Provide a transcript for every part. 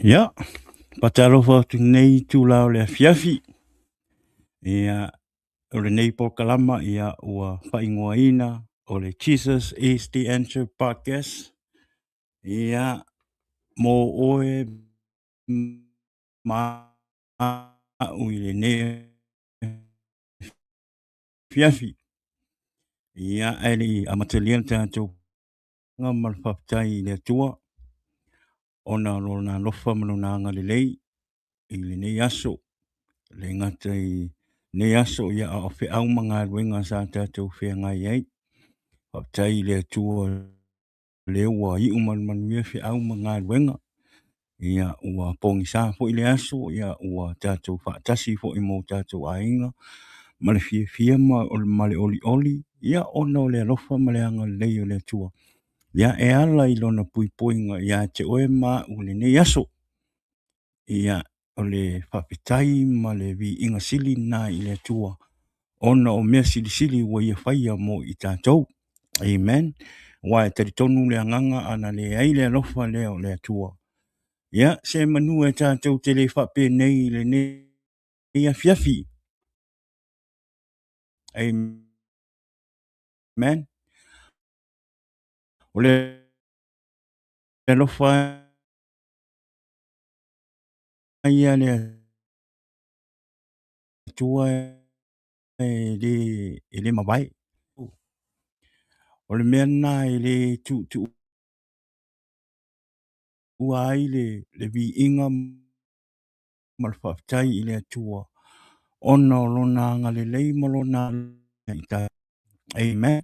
Ia, patalofa tu nei tūlau le fiafi. Ia, o le nei pokalama ia ua whaingoaina o le Jesus is the Answer podcast. Ia, mō oe ui le nei fiafi. Ia, ele amatalian tātou ngamal whaptai le tua. Ona lona lofa manona ngalilei i le nei aso. Le ngatai ne aso ia a fe au manga wenga sa tātou whea ngai ai. Whaptai le tua le ua i uman manuia fe au manga wenga. Ia ua pongi sa fo i le aso, ia ua tātou whaatasi fo i mō tātou ainga. Ma le fia ma le oli oli, ia ona o le alofa ma le anga lei o le tua. Ia e ala i lona pui poinga, ia te oe ma u le ne aso. Ia o le whapitai ma le vi inga sili na i le tua. Ona o mea sili sili wa ia whaia mo i tātou. Amen. Wa e tari tonu le anganga ana le ai le alofa leo le tua. Ia, se manu e tātou te le whape nei le nei a fiafi. Amen. O le alofa ia le tua e le mawai. O le mea na e le tu ua ai le vi inga malwhaftai i le tua. Ona o lona ngale lei ma lona i ta. Amen.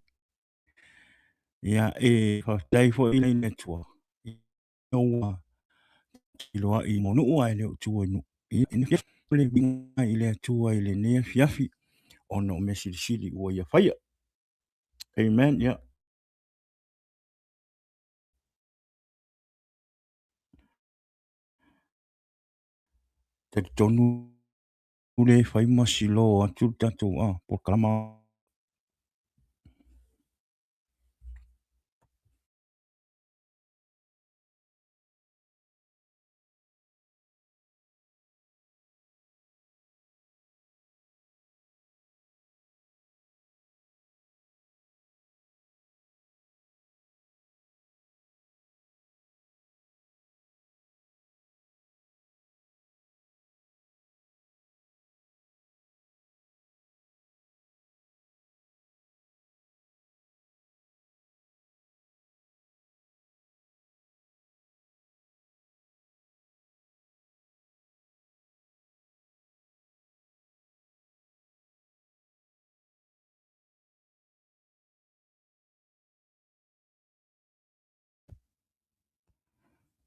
Ia e whaftai fo i le tua. Ia ua i loa i monu ua e leo tua inu. Ia ina kia le vinga i le tua i le nea fiafi. Ona o mea sili ua ia whaia. Amen. Ia. Tati tonu le whaima silo atu tatou po kalama.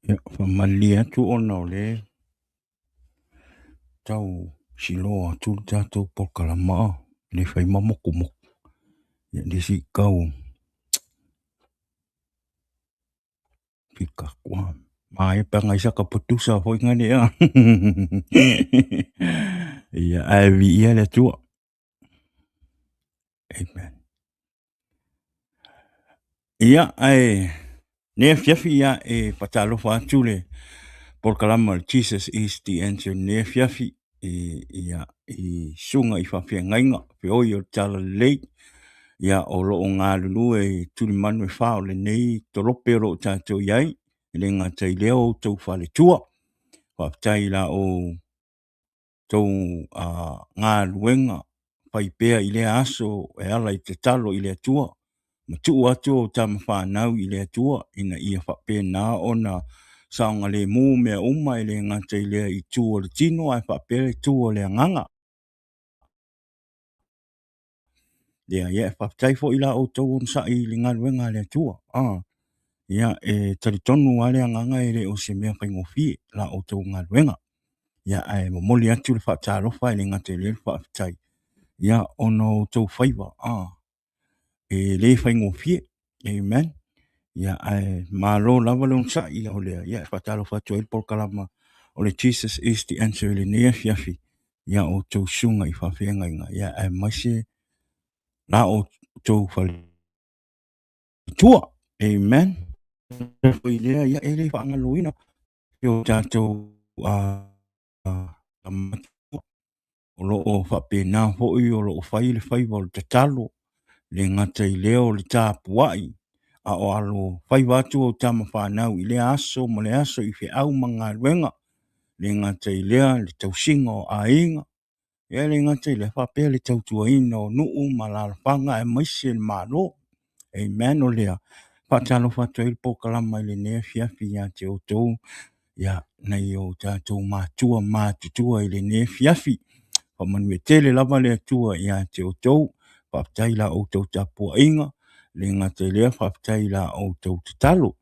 Ia whamali atu ona o le tau silo atu tatou po kalama. Le whaima moko moko. Ia desi kau. Pika kua. Mai panga isa ka putusa hoi ngani ya. Ia ai vi ia le tua. Amen. Ia ai ne fiafi ia e patalo fa tule por kalama Jesus is the answer ne fiafi ia i sunga i fa fia ngainga pe o yo tala late ia o lo ngā lulu e tuli manu e whao le nei tolope ro tātou iai le ngā tai leo tau whale tua whaptai la o tau ngā luenga pai pea i le aso e ala i te talo i le tua ma tuu atu o tama whanau i le tua ina ia whape nā ona saonga le mū mea uma i le ngā tai lea i tua le tino ai whape le tua le nganga ia whaptai fo i la o tau on sa i le ngā luenga le tua ia e taritonu ale anganga e le o se mea whaingofi la o tau ngā luenga ia ai momoli atu le whaatalofa i le ngate le whaafitai ia ono tau whaiva e le whaingofi amen ia ai malo lava le unsa i o le ia whaatalofa atu e por kalama o le Jesus is the answer le nea fiafi ia o tau sunga i whawhenga inga ia ai maise la o tau whale tua amen ia ia ele whaangaloina Yo tātou tamatua, o loo whapena hoi, o loo whai le whai wal te talo, le ngata I leo le tāpuai, a o alo whai watu o tama whanau I le aso, ma le aso I whi au manga ruenga, le ngata I lea le tausinga o a inga, ia le ngata I le whapea le tautua ina o nuu ma la panga e maise le malo, amen o lea, whatalo whatu il pokalama I le nea fiafi ia te o tou, ia nei o tātou mātua mātutua I le ne fiafi. Whamanue tele lava le atua ia te o tou, whaptai la o tou tapua inga, le ngata lea whaptai la o tou te talo.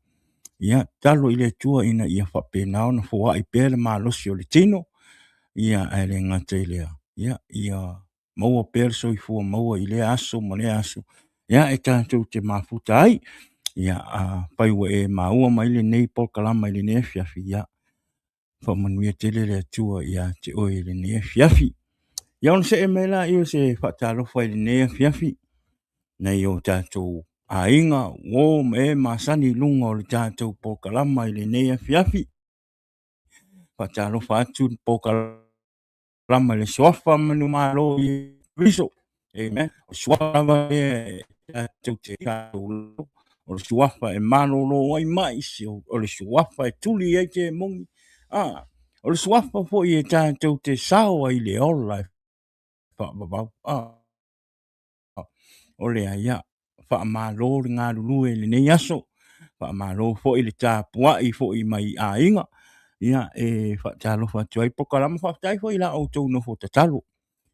Ia talo I le atua ina ia whapenao na fua I pēle mālosi o le tino, ia le ngata lea. Ia maua pēle so I fua maua I le aso, ma le aso. Ia e tātou te mafuta ai, ia paiwa e maua mai le nei polkalama I le ne fiafi, ia whamanuia tele le atua ia te oe le nea fiafi. Ia ona se e mela I o se whaatalofa I le nea fiafi. Nei o tātou a inga, o me masani lunga o le tātou pokalama I le nea fiafi. Whaatalofa atu pokalama le soafa manu malo I riso. Amen. O soafa e tātou te kātou o le suafa e malolo ai mai si o le suafa e tuli e te mongi. O le suafa fo I e tātou te sao ai le ola e whaababau. O le aia, whaamalo le ngā lulu e le nei aso. Whaamalo fo I le tāpua I fo I mai a inga. Ia e whaatalo whatuai pokalama whaatai fo I la o tau no fo tatalo.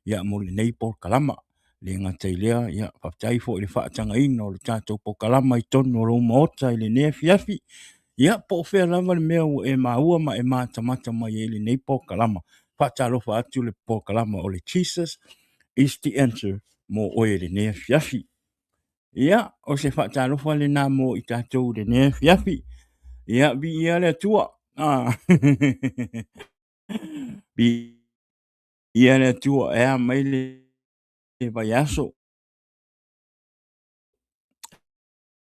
Ia mo le nei pokalama. Le ngatai lea, ia whaatai fo I le whaatanga ina o le tātou pokalama I tono lo maota I le nea fiafi. Ia po fea lava le mea e maua ma e mātamata mai e le nei pokalama. Whaatalo whaatu le pokalama o le Jesus is the answer mo oe le nea fiafi. Ia, o se whaatalo wha le nā mo I tātou le nea fiafi. Ia, vi ia le atua. Vi ia le atua ea mai le vai aso.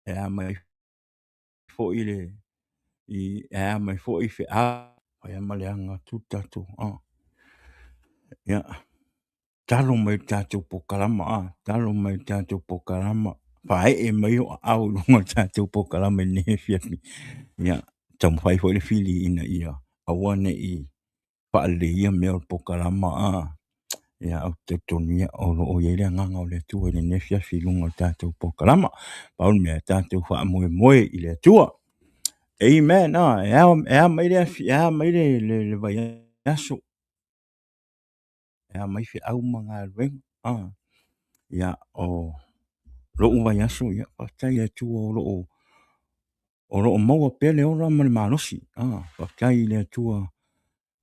Ea mai fo I le ea mai fo I fe a. Ea maleanga tu tātou. Ia. Talo mai tātou pokalama, talo mai tātou pokalama, pae e mai o au lunga tātou pokalama ne fiafi. Ia, tamu whai fo le fili ina ia, awane I whaale ia mea o pokalama, ia au te tonia o lo o iere nganga o le tua le ne fiafi lunga tātou pokalama, paun mea tātou wha moe moe I le tua. Amen, ea mai le vai aso. Ea mai fi au mga ruenga. Ia o lo vai aso ia patai e tu o lo maua pele o la mani malosi. Patai le tua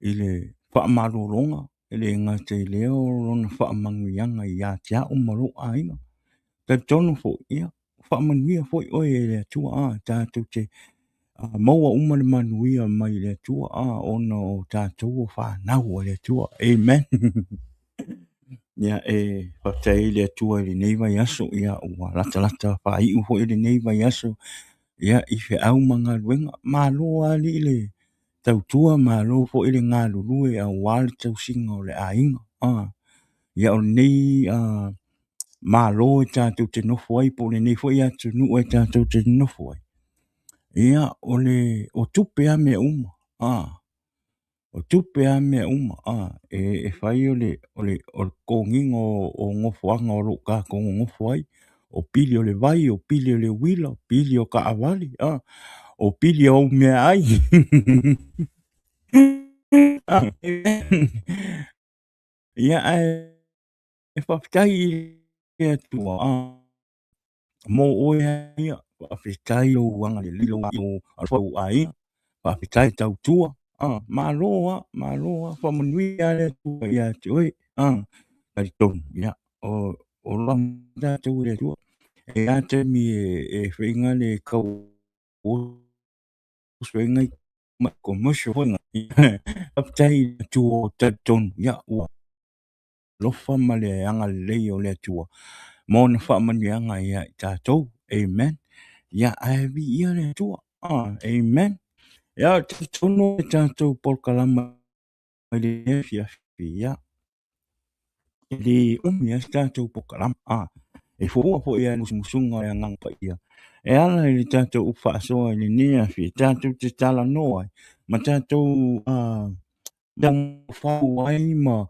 I le whaamarolonga. Ele ngate leo lona whaamangianga I a tia o malo a inga. Ta tono fo ia. Whaamangia fo I oe le tua tātou te maua umane manuia mai le tua ona o tātou o whanau le tua. Amen. Ia e whatai le atua I le nei vai aso ia ua lata whai ufo I le nei vai aso ia I fe au manga ruenga malo ali le tautua malo fo I le ngā lulue a wale tau singa o le ainga ia o nei malo e tātou te nofo ai po le nei fo ia tu nu e tātou te nofo ai ia o tupe a mea uma o tupe a mea uma e whai o le konginga o ngofoanga o lo ka kongo ngofo ai o pili o le vai o pili o le wila o pili o ka awali o pili o mea ai ia e whaptai e atua mo oe ia whaptai o wanga le lilo o alfau ai whaptai tau tua maloa whamanuia le tua ia te oe kari tonu ia o langa tau le tua e ate mi e whainga le kau o whainga I ma commercial whainga whaptai tua o tonu ia ua lofa ma le anga lei o le tua mo na whaamanuianga ia I tātou amen ia ai vi ia le tua amen Ia tono e tātou polkalama i le fiafi ia. Le umi a tātou polkalama. E fua po ia musumusunga e angang pa ia. E ala i le tātou upaasoa i le nia fi. Tātou te tala noa. Ma tātou fau ai ma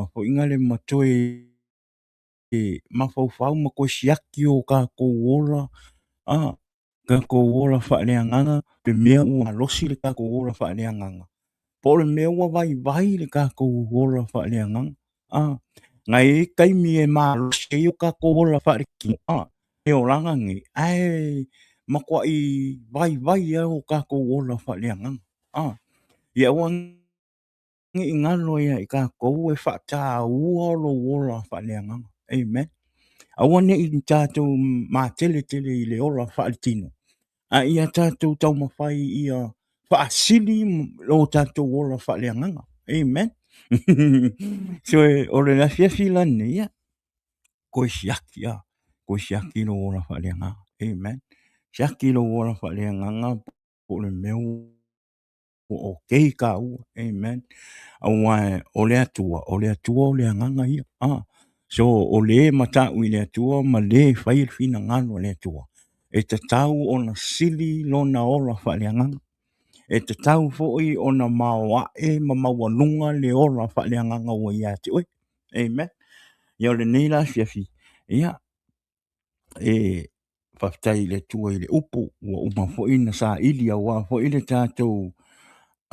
po ingale ma toe ma fau ma ko siaki o ka ko ola. Ka ko ola fa le anganga. Pe mea ua losi le ka ko ola fa le anganga. Po le mea ua vai le ka ko ola fa le anganga. Ngai e kaimi e maa losi e o ka ko ola fa le ki. E o langa ngi. Ai, makwa i vai e o ka ko ola fa le anganga. Ia ua ngi ngalo ia i ka ko e fa ta ua lo ola fa le anganga. Amen. Aua ne i tātou mā tele i le ola fa le tino. A ia tātou tau mawhai ia whaasili o tātou ola whaleanganga. Amen. So o le la fiafila ne ia. Koe siaki a. Koe siaki lo ola whaleanganga. Amen. Siaki lo ola whaleanganga po le meu o kei ka ua. Amen. Awa o le atua. O le atua o le anganga ia. So o le mata ui le atua ma le whai fina ngalo le atua. E te tau o na sili lo na ola whaleanganga. E te tau fo'i o na maua e ma maua lunga le ola whaleanganga o ia te oi. Amen. Ia le nei la fiafi. Ia e whaftai le tua i le upu ua uma fo'i na sa ili a ua fo'i le tātou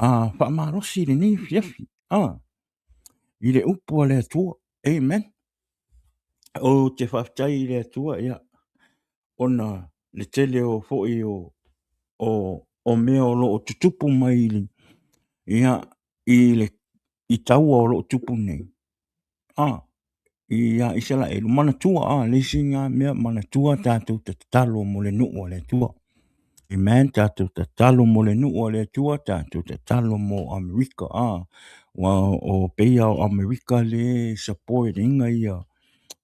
whaamarosi le nei fiafi. I le upu a le atua. Amen. O te whaftai i le atua ia. Ona le tele o fo'i o mea o lo o tutupu mai li. Ia i taua o lo o tupu nei. Ia i sala e mana tua le singa mea mana tua tātou te talo mo le nuu o le tua. Amen, tātou te talo mo le nuu o le tua, tātou te talo mo Amerika. Wa o peia o Amerika le support inga ia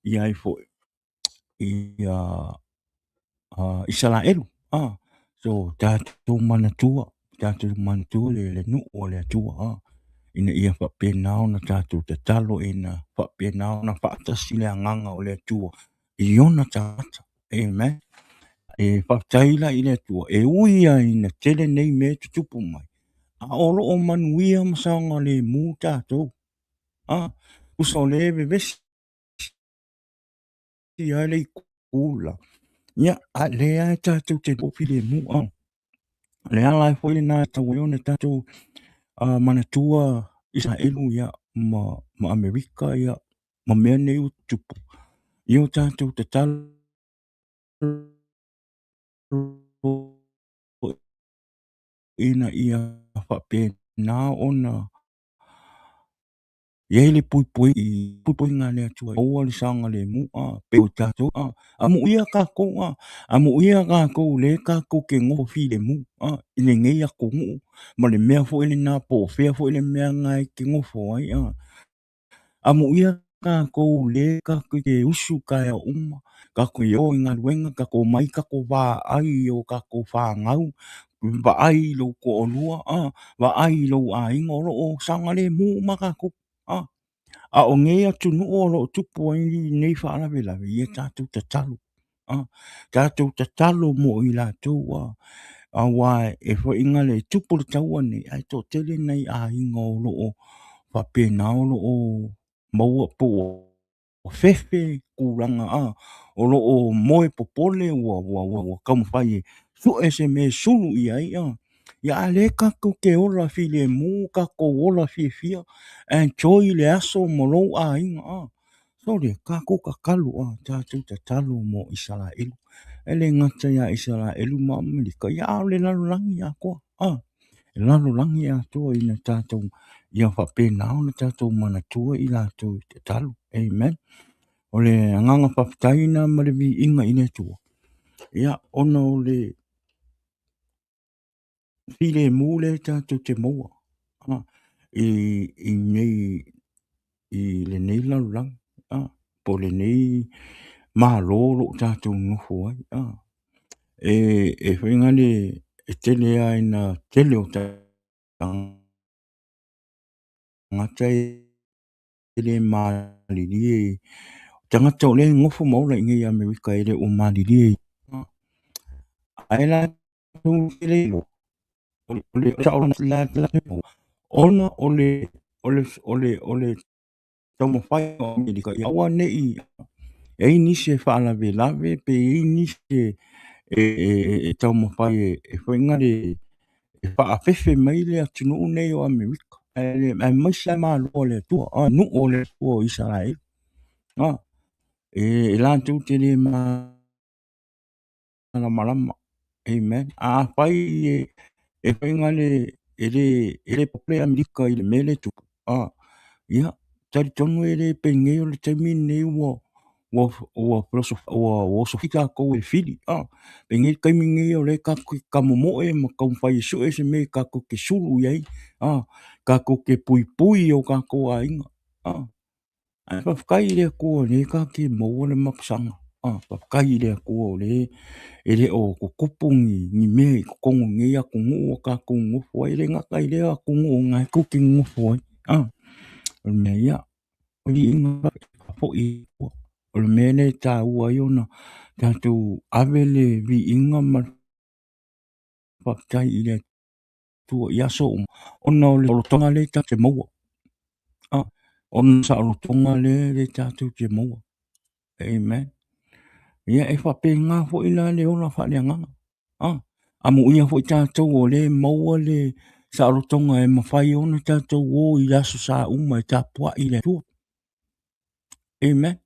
i fo i sala elu. So tātou mana tua le nuu o le tua. Ina ia whapenao na tātou te talo ina whapenao na whaatasi le anganga o le tua. I ona tāta. Amen. E whataila i le tua. E uia ina tele nei me tutupu mai. A oro o manuia masanga le mū tātou. Usa o le vevesi a le kula. Ia, a lea e tātou te popi le mū. Le ala e fwile nā tau ione tātou manatua Israelu ia ma Amerika ia ma mea nei o tupu. Io tātou te talo ina ia whapena ona iei le pui ngā lea tua. Oua le sanga le mu pe o tātou. A mu ia kākou a mu ia kākou le kākou ke ngofo fi le mu. Ine ngei a kongu. Ma le mea fo ele nā po fea fo ele mea ngai ke ngofo ai. Amu ia kākou le kākou ke usu kai a uma. Kākou i o ngā ruenga, kākou mai kākou wā ai o kākou whāngau. Wā ai lo ko olua, wā ai lo a ingo o sanga le mu ma kākou. A o ngei atu nu o lo tupu ai nei whaalawe lawe, ia tātou te talo. Tātou te talo mo i lātou a wā e wha inga le tupu le taua nei, ai tō tele nei a ingo lo o whapena o lo o maua po o fefe kuranga o lo o moe popole ua kamawhai e su ese me sulu i ai ia ale kako ke ola fi le mu kako ola fi fia and choi le aso mo lo a inga so le kako kakalu tātou te talo mo Israelu ele ngata ia Israelu ma Amerika ia le lalulangi a koa lalulangi a toa ina tātou ia whapena o na tātou manatua i lātou te talo. Amen. O le anganga whaptaina ma le vi inga ine tua. Ia ona o le file mule tātou te moa. I nei i le nei lalulangi. Po le nei malo lo tātou nofo ai. E whainga le e tele ai na tele o tangata e le malili e tangata o le ngofo maula inga i Amerika e le o malili e ai la tu le lo ole sa o la ona ole tomo fai o Amerika i aua nei e ni se fa la ve pe i ni se tomo fai e whainga le e wha a fefe mai le atunu nei o Amerika e mai sa ma lo le tua nu o le tua o Israel e la tu te le malama amen a fai e whainga le pople Amerika i le mele tu ia tari tonu e le pengei o le taimi nei ua sofika kou e fili pengei kaimi ngai o le kako ka momoe ma kau fai su e se me kako ke sulu iai kako ke pui pui o kako a inga ai whafkai le kua le ka ke maua le maksanga whafkai le kua le e le o kukupungi ni me i kukongo ngai a kungu o kako ngufu ai le ngaka i le a kungu o ngai kuki ngufu ai mea ia o li inga fo i o le mele tā ua i ona tātou ave le vi inga ma whaktai i le tua i aso ona o le olotonga le tā te maua ona sa olotonga le tātou te maua amen ia e whape ngā fo i la le ona wha le anganga amu ia fo i tātou o le maua le sa olotonga e mawhai ona tātou o i aso sa uma e tāpua i le tua amen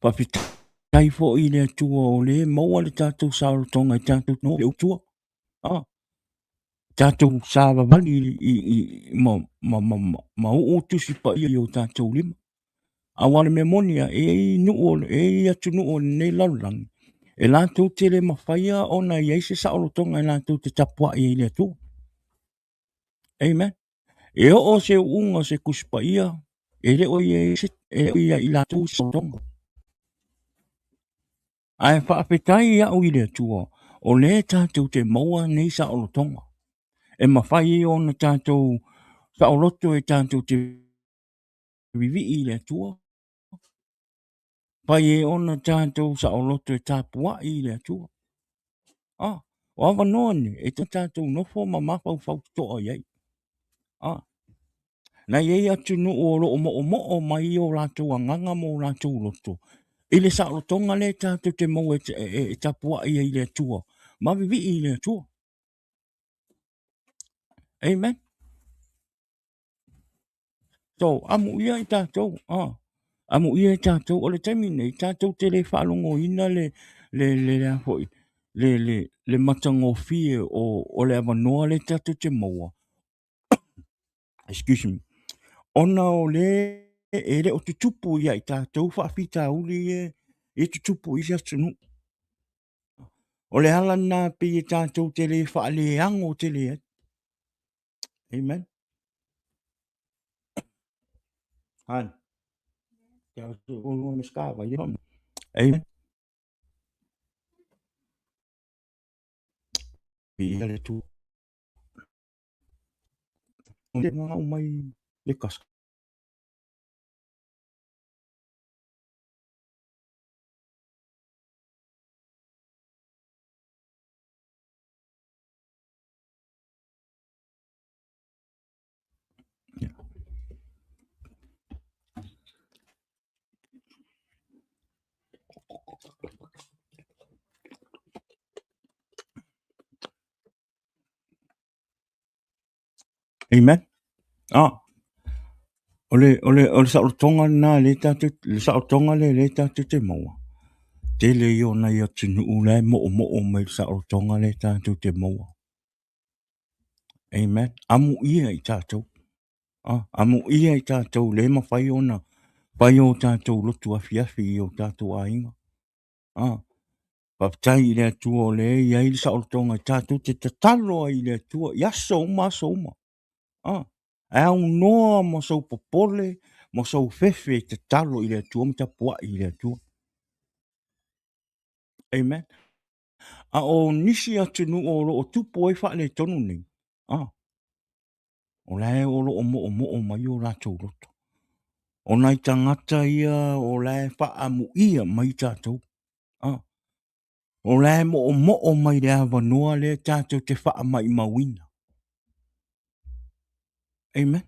Papitai fo i le tua o le maua le tātou sa olotonga i tātou no le utua tātou sa vavali ma tusi pa i o tātou lima awale me monia e atu nu o nei laulangi e lātou te le mawhaia ona i eise sa olotonga e lātou te tapua i le tua amen e o se unga se kuspa ia e le o i eise e o ia i lātou sa olotonga ai whaapetai ia o i le tua o le tātou te maua nei sa olotonga e mawhai ona tātou sa oloto e tātou te vivi i le tua pai e ona tātou sa oloto e tāpua i le tua o awa noa ne e tātou nofo ma mawhau whau toa iei na iei atu nu o lo o mai o lātou anganga mo lātou loto i le sa olotonga le tātou te mau e tāpua i le tua ma vivi i le tua amen so amu ia i tātou amu ia i tātou o le taimi nei tātou te le whaalongo ina le hoi le matango fie o le avanoa le tātou te maua excuse me ona o le e le o te tupu ia i tātou whaafita uli e te tupu i se atunu o le hala nā pe i tātou te le whaale ango te le amen han kia o lo me skava i amen i le tu le ngā mai le kas amen ole sa tonga na le tātou le sa tonga le tātou te maua te le i ona i atu nuu le mo mai sa tonga le tātou te maua amen amu ia i tātou amu ia i tātou le mawhai ona whai o tātou lotu afi i o tātou ainga Papitai i le atua o le ia i sa tonga i tātou te tatalo i le atua i aso uma e au noa mo sau popole mo sau fefe te talo i le atua mo te pua i le atua amen A o nisi atu nu o lo o tupo e wha le tonu ni. O lai o lo o mo o mai o rātou roto. O nai tangata ia o lai wha amu ia mai tātou. O lai mo o mai le awa noa le tātou te wha mai mawina. Amen.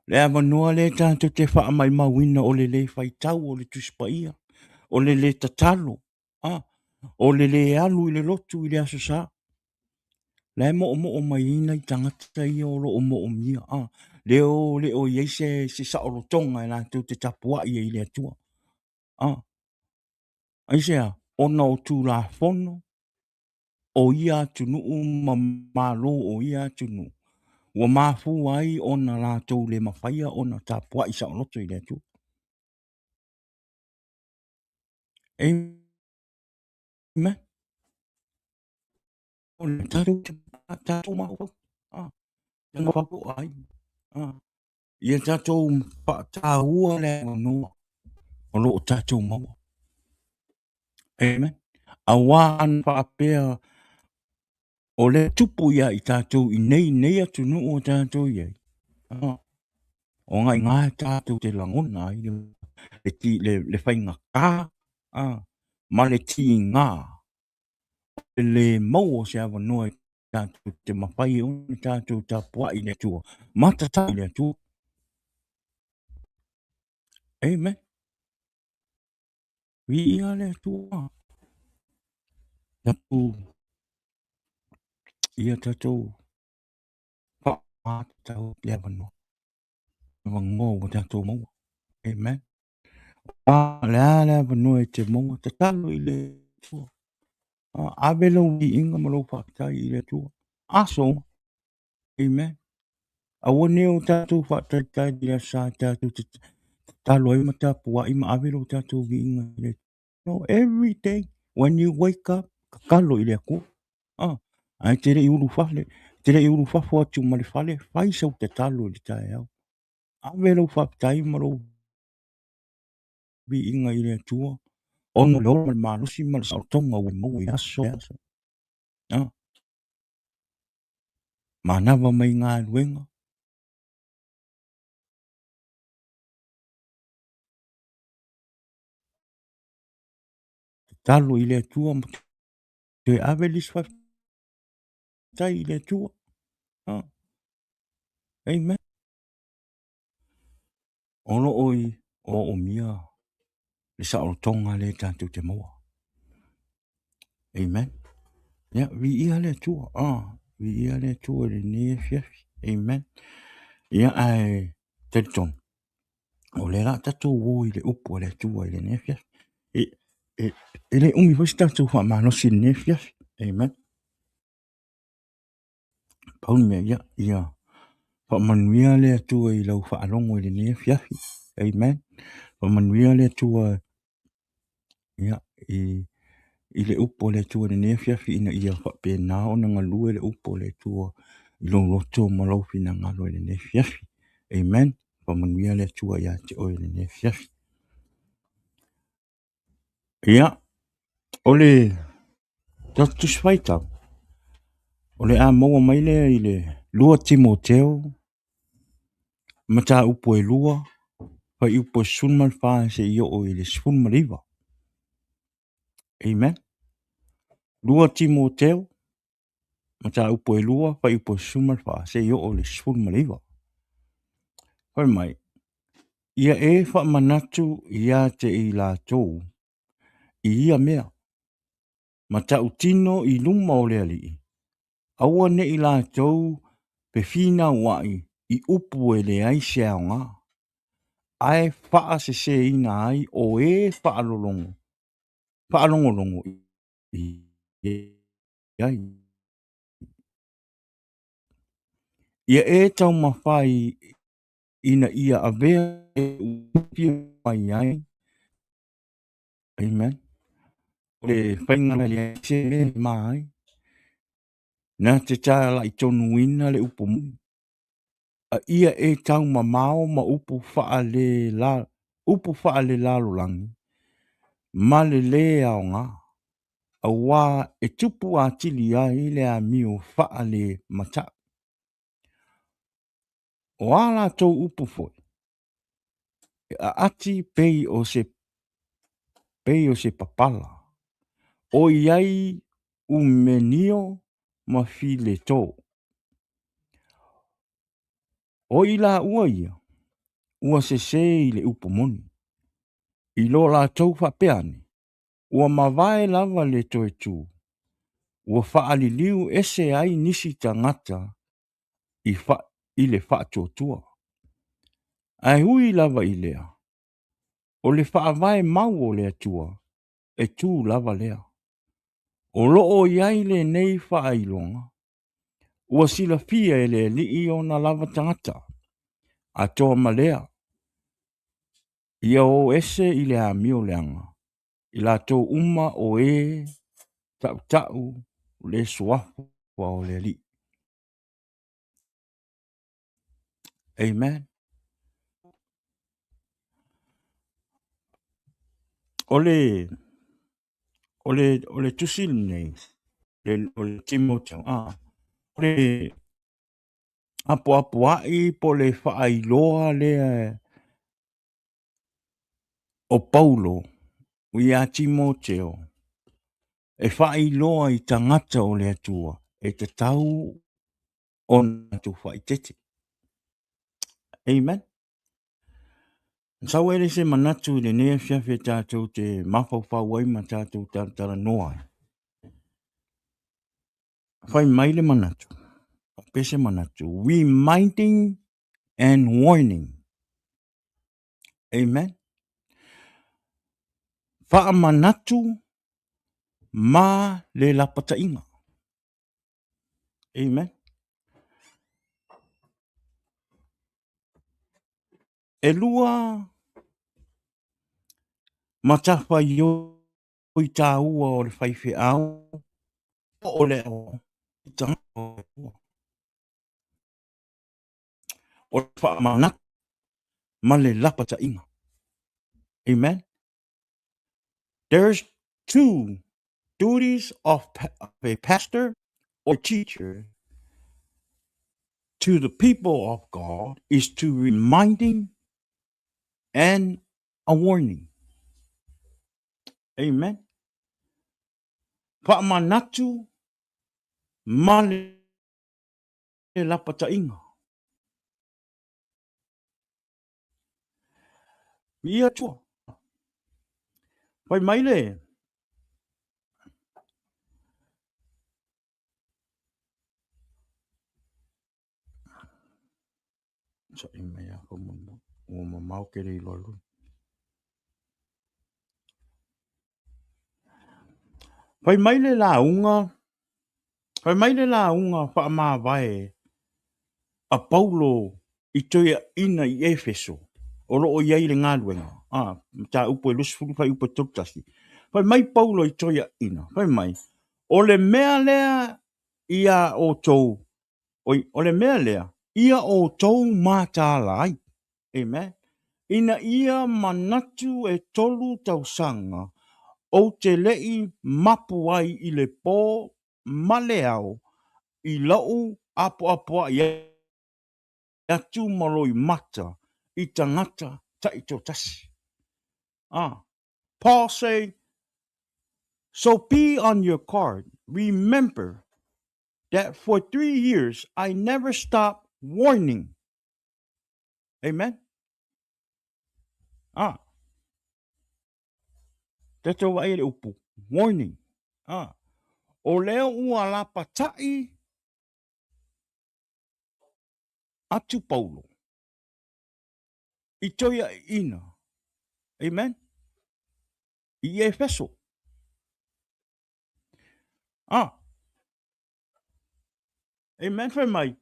Le awa noa le tātou te wha mai mawina o le whai tau o le tuspa ia. O le tatalo. O le alu i le lotu i le aso sa. Le mo o mai ina i tangata ia o lo o mo o mia. Le o iei se sa o tonga e nātou te tapua ia i le atua. Aisea, ona o tū la fono, o ia tunu ma malo o ia tunu. Ua mafu ai ona lātou le mawhaia ona tapua i sa o loto i le atua. Amen. O le tātou mahu. Tanga whapo ai. Ia tātou tāua le noa. O lo o tātou maua. Amen. A wāan whaapea o le tupu ia i tātou i nei atu nu o tātou iai. O ngai ngā tātou te langona i le whainga kā. Ma le ti ngā. Le mau o se awa noa i tātou te mawhai o ni tātou tāpua i le tua. Matata i le tua. Amen. Vi ia le tua. Tātou. Ia tātou. Tātou le awa noa. Ngō o tātou mau. Amen. Le awa noa i te mau. Tatalo i le tua. Avelo i inga malo whakatai i le tua. Aso. Amen. Awane o tātou whakatai i le sa tātou te talo i matapua i ma avelo tātou i inga i le tua. No, every day when you wake up, kakalo i le aku. Ai tere i uru whale. Tere i uru whafo atu ma le whale. Whai sau te talo i le tae au. Avelo whakatai malo i inga i le tua. Ono leo ma le manusi ma le sautonga ui mau i aso. Manawa mai ngā ruenga. Talo i le tua. Te avelis whakatai i le tua. Amen. Ono oi o mia. Le sautonga le tātou te maua. Amen. Ja, vi ia le tua. Vi ia le tua le ne fiafi. Amen. Ia ai teton. O le la tatou o i le upo le tua i le ne fiafi. Le umi fo tatou wha manosi le ne fiafi. Amen. Pauni mea ia. Wha manuia le tua i lau wha alongo i le ne fiafi. Amen. Wha manuia le tua ia i le upo le tua le ne fiafi ina ia wha pēnā o na ngalue le upo le tua i lo loto ma lau fina ngalo i le ne fiafi. Amen. Wha manuia le tua ia te o i le ne fiafi. Ia. O le tatus whaitau. O le a maua mai le i le lua Timoteo. Mata upo e lua. Whai upo sunmal wha se i o i le sunmaliwa. Amen. Lua Timoteo. Mata upo e lua. Whai upo sunmal wha se i o le sunmaliwa. Whai mai. Ia e wha manatu ia te i la tau. I ia mea. Mata utino i luma o le ali. Aua ne i la tau pe fina wai i upu e le ai se ao ngā. Ai wha se ina ai o e wha alolongo. Wha alongo longo i ai. Ia e tau mawhai ina ia avea e upi mai ai. Amen. Le whaingana le se me mai. Nā te tā la i tonu ina le upu mu. A ia e tau mamao ma upu wha le lalo langi. ma le lē aoga, auā e tupu atili ai i le amio faa le mataʻu. O ā latou upu foʻi, e aati pei o se papala, o iai umenio ma filetō. O i laʻua ia, ua sesē i le upu moni. I lo latou faapea ane, ua mavae lava le toe tū. Ua faaliliu ese ai nisi tagata i le faatuatua. Ae hui lava i lea, o le faavae mau o le atua, e tū lava lea. O loo iai lenei faailoga, ua silafia e le alii ona lava tagata, atoa ma lea, ia o ese i le amio leaga, i latou uma o taʻutaʻu le suafa o le alii. Amen. O le tusi lenei, o le Timoteo, o le apoapoaʻi po le faailoa lea o Paulo ia Timoteo, e faailoa i tagata o le atua, e tatau ona tu faitete. Amen. Sau ele se manatu i lenei afiafi e tatou te mafaufau ai ma tatou talatala ai. Fai mai le manatu, pese manatu, reminding and warning. Amen. Faamanatu ma le lapataiga. Amen. E lua matafa i tāua o le faifeʻau o le o le faamanatu ma le lapataiga. Amen. There's two duties of a pastor or teacher to the people of God is to reminding and a warning. Amen. Faamanatu ma le lapataiga. Ia tua. Fai mai le. Sa i mea ko mo mamau ke rei lolu. Fai mai le launga faamāwae a Paulo i toia ina i Efeso. O loo iai le ngaluenga. Ta upo e lusfulu fai upo tuktasi. Fai mai Paulo i toia ina. Fai mai. O le mea lea ia o tou. O le mea lea ia o tou mātala ai. Amen. Ina ia manatu e tolu tausanga o te lei mapu ai i le pō maleao i lau apo i atu maloi mata i tangata taito tasi. Paul say, so be on your card. Remember that for 3 years I never stopped warning. Amen. Tato wa ele upu. Warning. O leo ua lapatai atu Paulo. I toia ina. Amen. I Efeso. Amen. Fai mai.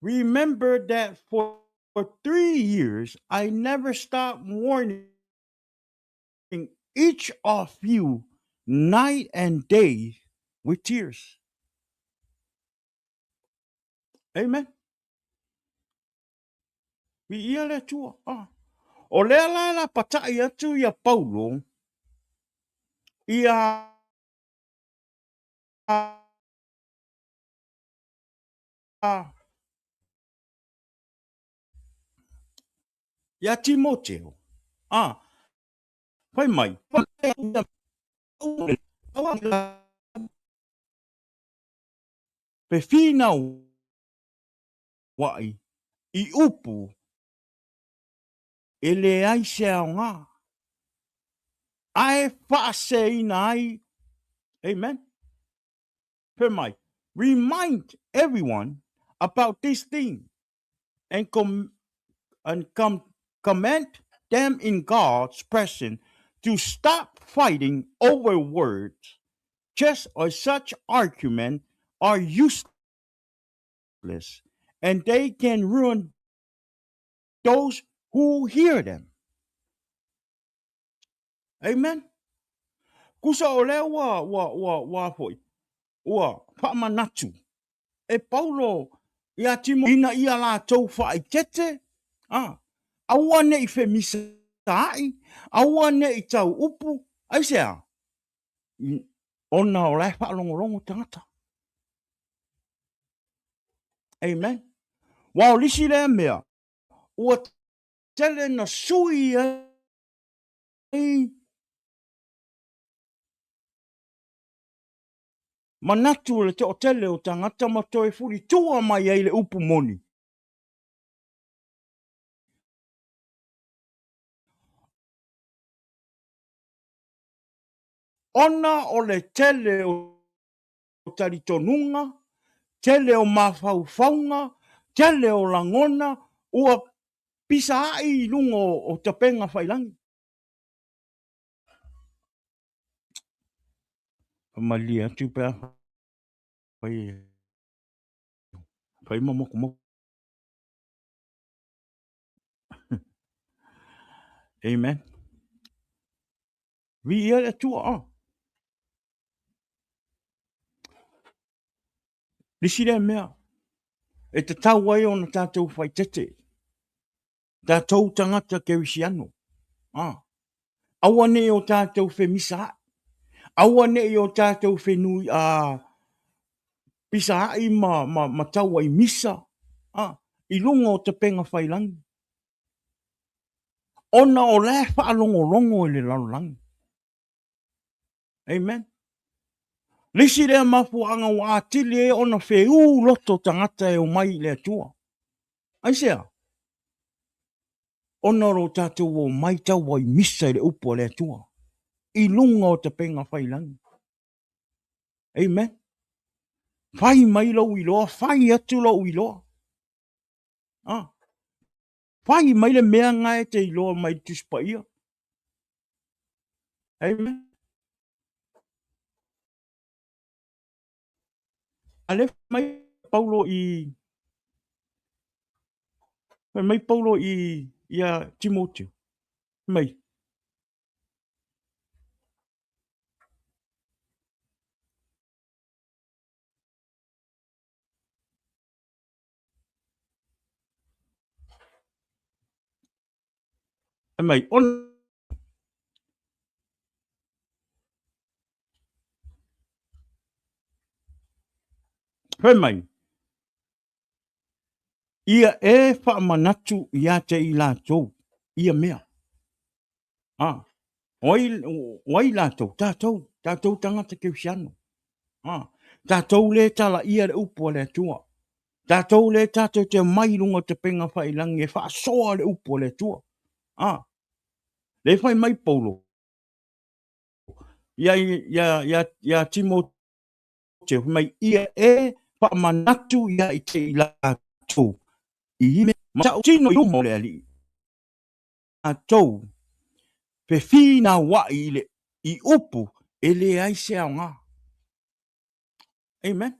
Remember that for 3 years I never stopped warning each of you night and day with tears. Amen. Vi ia le tua. O lea la patai atu ia Paulo, ia Timoteo. Fai mai. Pe fina wai I upu ele ai se aonga. Ai whaase ina ai. Amen. Pe mai. Remind everyone about this thing and command them in God's presence to stop fighting over words, just as such arguments are useless and they can ruin those who hear them. Amen. Kusa o lea wa foi. Ua whaamanatu. E Paulo ia timo ina ia la tau whaai tete. Aua ne I fe misa ai. Aua ne I tau upu. Ai sea. Ona o lai whaalongolongo tangata. Amen. Wa o lisi lea mea. Ua tele na sui ai. Manatu le te o tele o tangata matoe furi tua mai ai le upu moni. Ona o le tele o taritonunga, tele o mawhauwhaunga, tele o langona, ua pisa ai lungo o tapenga whailangi. Malia tupea whai mamoko moko. Amen. Vi ia le tua Lisi le mea. E te tau ai o na tātou whai tete. Tātou tangata ke wisiano. Aua ne o tātou whe misa. Aua ne o tātou whe nui pisa ai ma tau ai misa. I lunga o te penga whailangi. Ona o le whaalongo I le lalangi. Amen. Lisi rea mafuanga wa atili e ona whe loto tangata e o mai le atua. Aisea. Ona ro tātou o mai tau ai misa le upo le atua. I lunga o te penga whailangi. Amen. Whai mai lau I loa, whai atu lau I loa. Whai mai le mea ngai te I loa mai tuspa ia. Amen. Ale mai Paulo ia Timoteo. Mai. Mai on mai. Ia e whaamanatu ia te I lātou. Ia mea. Oi lātou. Tātou tangata ke wisiano. Tātou le tala ia le upo le tua. Tātou le tātou te mai lunga te penga whailangi e whaasoa le upo le tua. Le whai mai Paulo. Ia Timoteo mai ia e whaamanatu ia I te I lātou. I me matau tino I umo le ali. Tātou pe fina wai le I upu e le ai se aonga. Amen.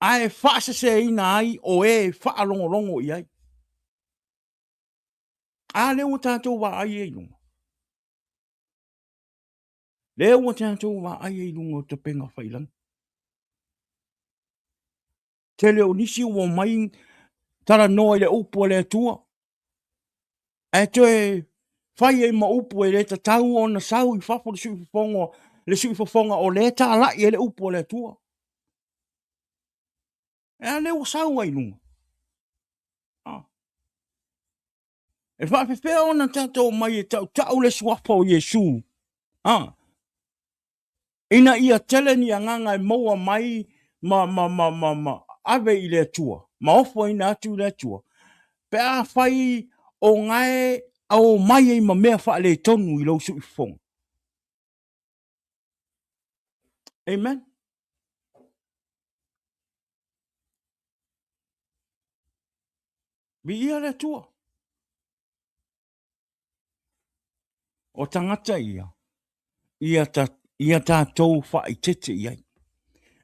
Ai whaasa se ina ai o e whaalongolongo I ai. A leo tātou wa ai e lunga. Leo tātou wa ai e lunga o te penga whailang. Te leo nisi o mai tara noa I le upu le tua. E toe fai e ma upu e le ta tau o na sau I fafo le sui fafonga o le ta ala I le upu o le tua. E le o sau ai lunga. E whawhewhea o na tatou mai e tau le suafa o Yesu. Ina ia tele ni anganga e maua mai ave I le tua. Ma ofo ina atu le tua. Pe a whai o ngai au mai e ma mea wha le tonu I lau sui fafonga. Amen. Vi ia le tua. O tangata ia. Ia tātou wha I tete iai.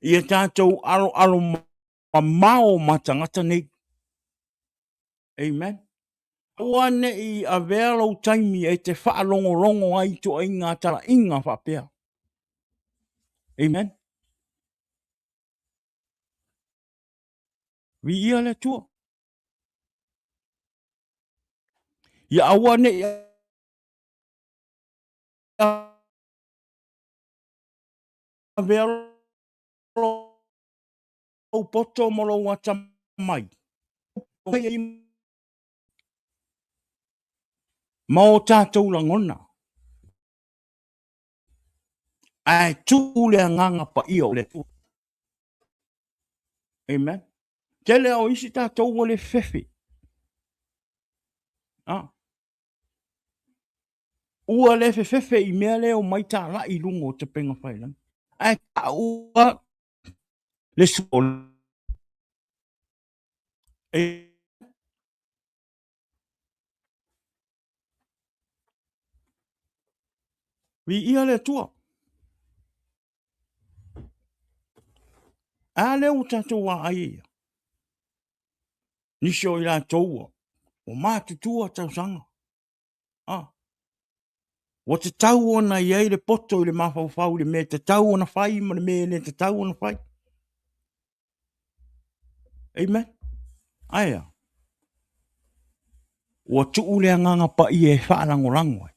Ia tātou alo mao ma tangata nei. Amen. Ua ne I a vero taimi e te wha longo ai to inga tala inga wha pea. Amen. Vi ia le tua. Ia aua ne a vero o poto molo wata mai. Ma o tātou langona. Ai tu le nganga pa ia o le tua. Amen. Tele o isi tātou o le fefe. Ua le fefe I mea leo mai tā la I lungo te penga whailan. Ai ta ua le suol. Vi ia le tua. A leo tātou wa ai ia. Nisho I la toua. O mātutua tau sanga. O te tau ona iai le poto I le mawhawhau le me te tau ona whai ma le me le te tau ona whai. Amen. Aia. O tuu le anganga pa I e whaalango rango.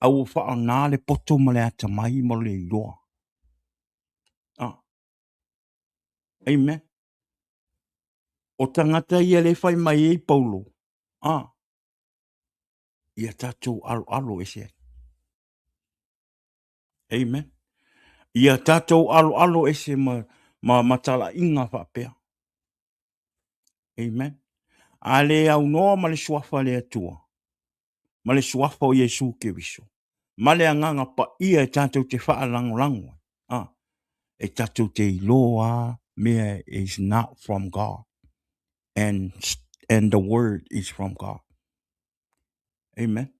Au wha nā le poto ma le ata mai ma le iloa. Amen. O tangata ia le whai mai e Paulo. Ia tātou alo e se. Amen. Ia tātou alo e se ma tala inga whapea. Amen. A le au noa ma le suafa le atua. Ma le suafa o Yesu ke viso. Ma le anganga pa ia e tātou te whaalango. E tātou te iloa mea is not from God. And the word is from God. Amen.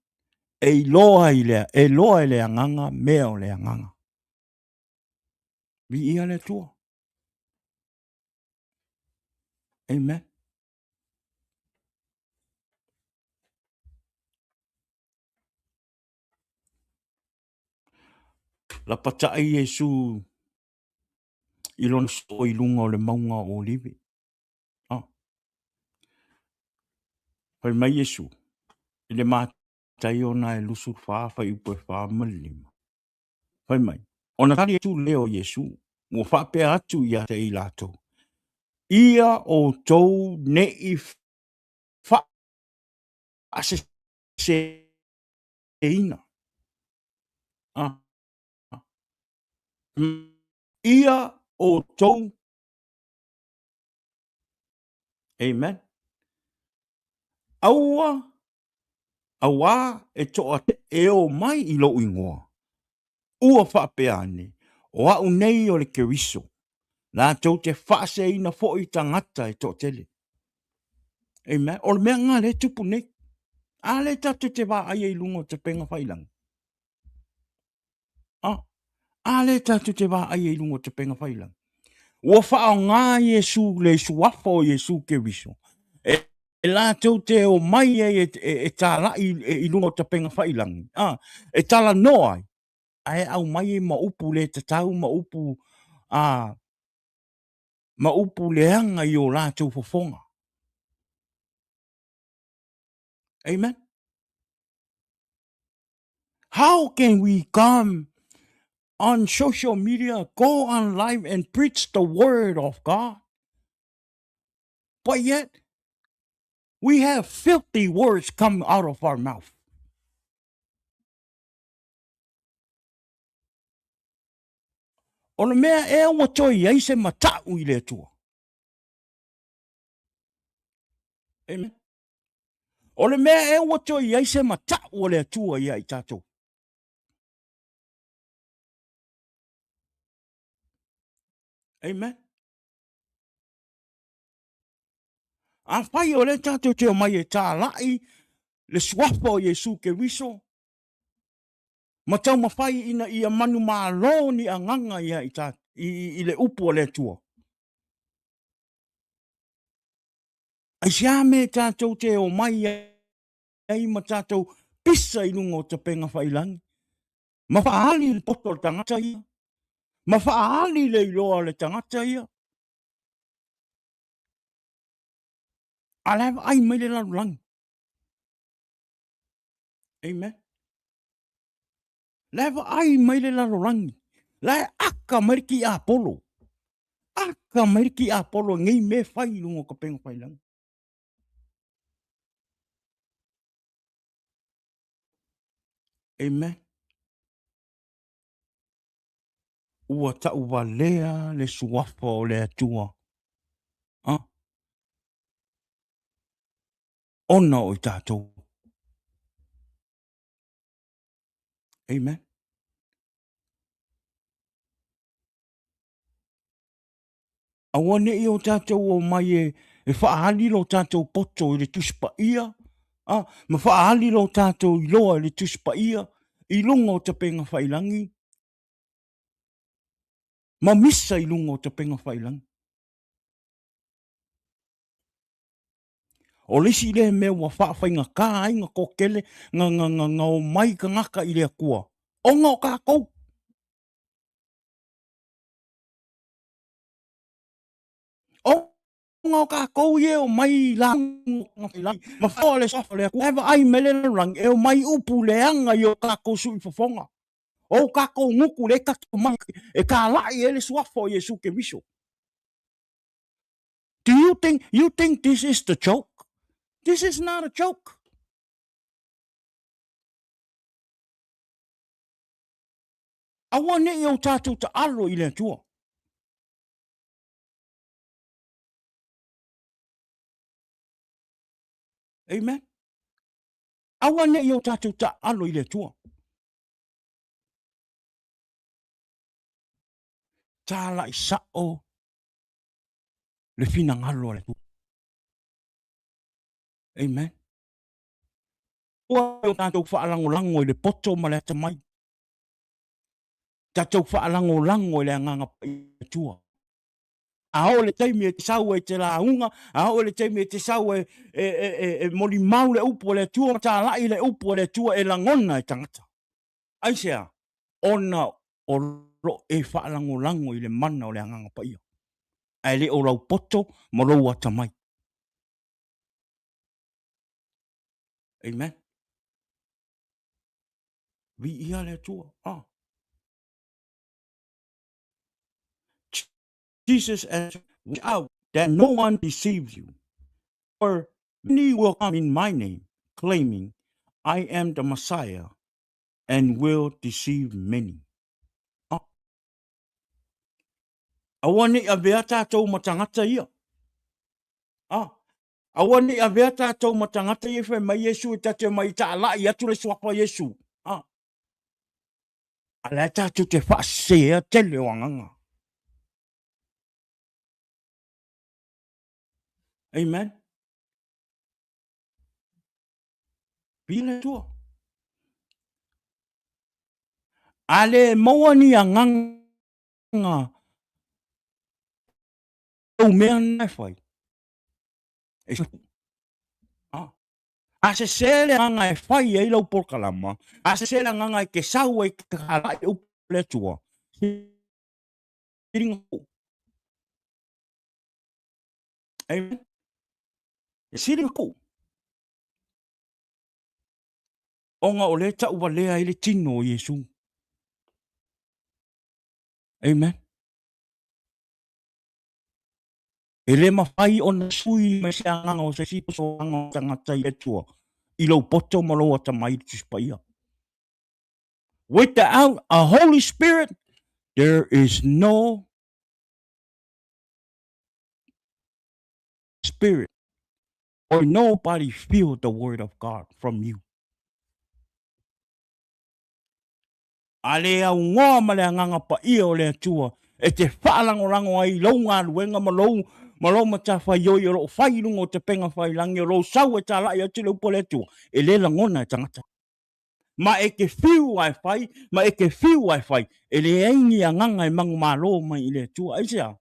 E loa I le anganga mea o le anganga. Vi ia le tua. Amen. La patai Yesu I lona so I lunga o le maunga o livi. Pai mai Yesu. I le mātai ona e lusu whaafa I upe whaamalima. Pai mai. Ona tari tu leo Yesu. Mo whapea atu ia te I lato. Ia o tou ne I wha ase se ina. Ia o tou. Amen. Aua e toa e o mai I lo ingoa. Ua whapea ane. O au nei o le keriso. Nā tau te whaase ina fo I tangata e tō tele. Amen. O le mea ngā le tupu nei. A le tatu te wā ai e lungo te penga whailang. A le tatu te wā ai e lungo te penga whailang. Ua whao ngā Yesu le suafa o Yesu ke viso. E la tau te o mai e tā lai I lungo te penga whailang. E tala noa ai. Ai au mai e ma upu le te tau ma upu le anga I o la tau fofonga. Amen. How can we come on social media, go on live and preach the word of God, but yet we have filthy words come out of our mouth? O le mea e ua toi ai se matau I le atua. Amen. O le mea e ua toi ai se matau o le atua ia I tātou. Amen. A whai o le tātou te o mai e tā lai, le suafa o Yesu ke riso, matau mawhai ina ia manu mālo ni a nganga ia I le upu o le atua. Ai sia me tātou te o mai ai ma tātou pisa I lungo te penga whailangi. Ma whaali le poto le tangata ia. Ma whaali le iloa le tangata ia. A lewa ai mai le lalulangi. Amen. Lewa ai mai le lalulangi. Lai aka mariki a polo. Aka mariki a polo ngai me whai lungo ka penga whailangi. Amen. Ua ta ua lea le suafa o le atua. Ona o I tātou. Amen. Awane I o tātou o mai e whaahali lo tātou poto I le tuspa ia. Ma whaahali lo tātou I loa I le tuspa ia. I lunga o te penga whailangi. Ma misa I lunga o te penga whailangi. O lisi le mea ua whaawhainga kā inga kokele ngā o mai ka ngaka I le akua. O ngā o kākou. O ngā o kākou ie o mai langu whailangi. Ma whaua le safa le akua. Ewa ai mele rangi e o mai upu le anga I o kākou sui whawhonga. O kākou nguku le kaki mai e kā lai e le suafa o Yesu ke miso. Do you think this is the joke? This is not a joke. Awa ne I o tātou ta alo I le atua. Amen. Awa ne I o tātou ta alo I le atua. Tā lai sao le fina ngalo le atua. Amen. Ua o tātou whaalango-lango I le poto ma le atamai. Tātou whaalango-lango I le anganga I le atua. A o le taimi e te sau e te launga, a o le taimi e te sau moli mau le upo le atua, tā lai le upo le atua e langona e tangata. Aisea, ona o lo e whaalango-lango I le mana o le anganga pa ia. Ai le o rau poto ma rau atamai. Amen. Vi ia le atua. Jesus answered, "Watch out that no one deceives you. For many will come in my name, claiming, I am the Messiah, and will deceive many." Awane a vea tātou matangata ia. Awane a vea tātou matangata ia whai mai Yesu e tate mai ta ala I atu le suapa Yesu. Ala tātou te whaasea tele o anganga. Amen. Pile tua. Ale maua ni anganga. O mea nai whai. A se sele nganga e whai e lau porkalama. A se sele nganga e ke sau e ke hala e upele tua. Amen. Siringa ko. Onga o le ta ua lea i le tino o Yesu. Amen. E le mawhai o na sui me se anganga o se sipo so anga o tangata i etua. I lau poto ma lau ata mai tu spaia. Without a Holy Spirit, there is no spirit or nobody feel the word of God from you. Ale au ngoa ma le anganga pa ia o le atua. E te whaalangorango ai lau ngā ruenga ma lau ma ta whai oi o lo whai lungo te penga whai langi o lo sau e tā lai atu lau po le atua. E le langona e tangata. Ma e ke whiu ai whai, ma e ke whiu ai whai. E le aingi anganga e mangu malo mai i le atua. Aisea,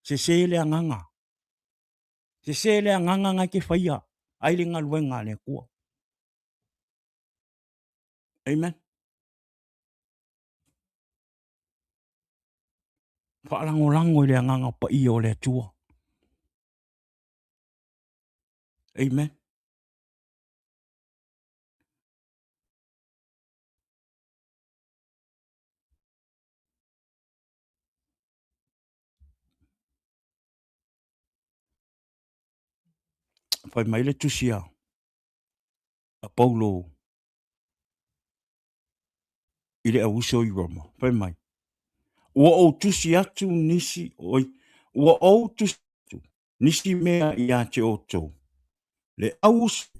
se le anganga. Se le anganga ngai ke whaia. Ai le ngā ruenga le kua. Amen. Whaalangorango i le anganga pa ia o le atua. Amen. Whai mai le tusia. A Paulo. I le auso i Roma. Whai mai. Ua o tusi atu nisi oi. Ua o tusi atu. Nisi mea i a te oto. Le aus.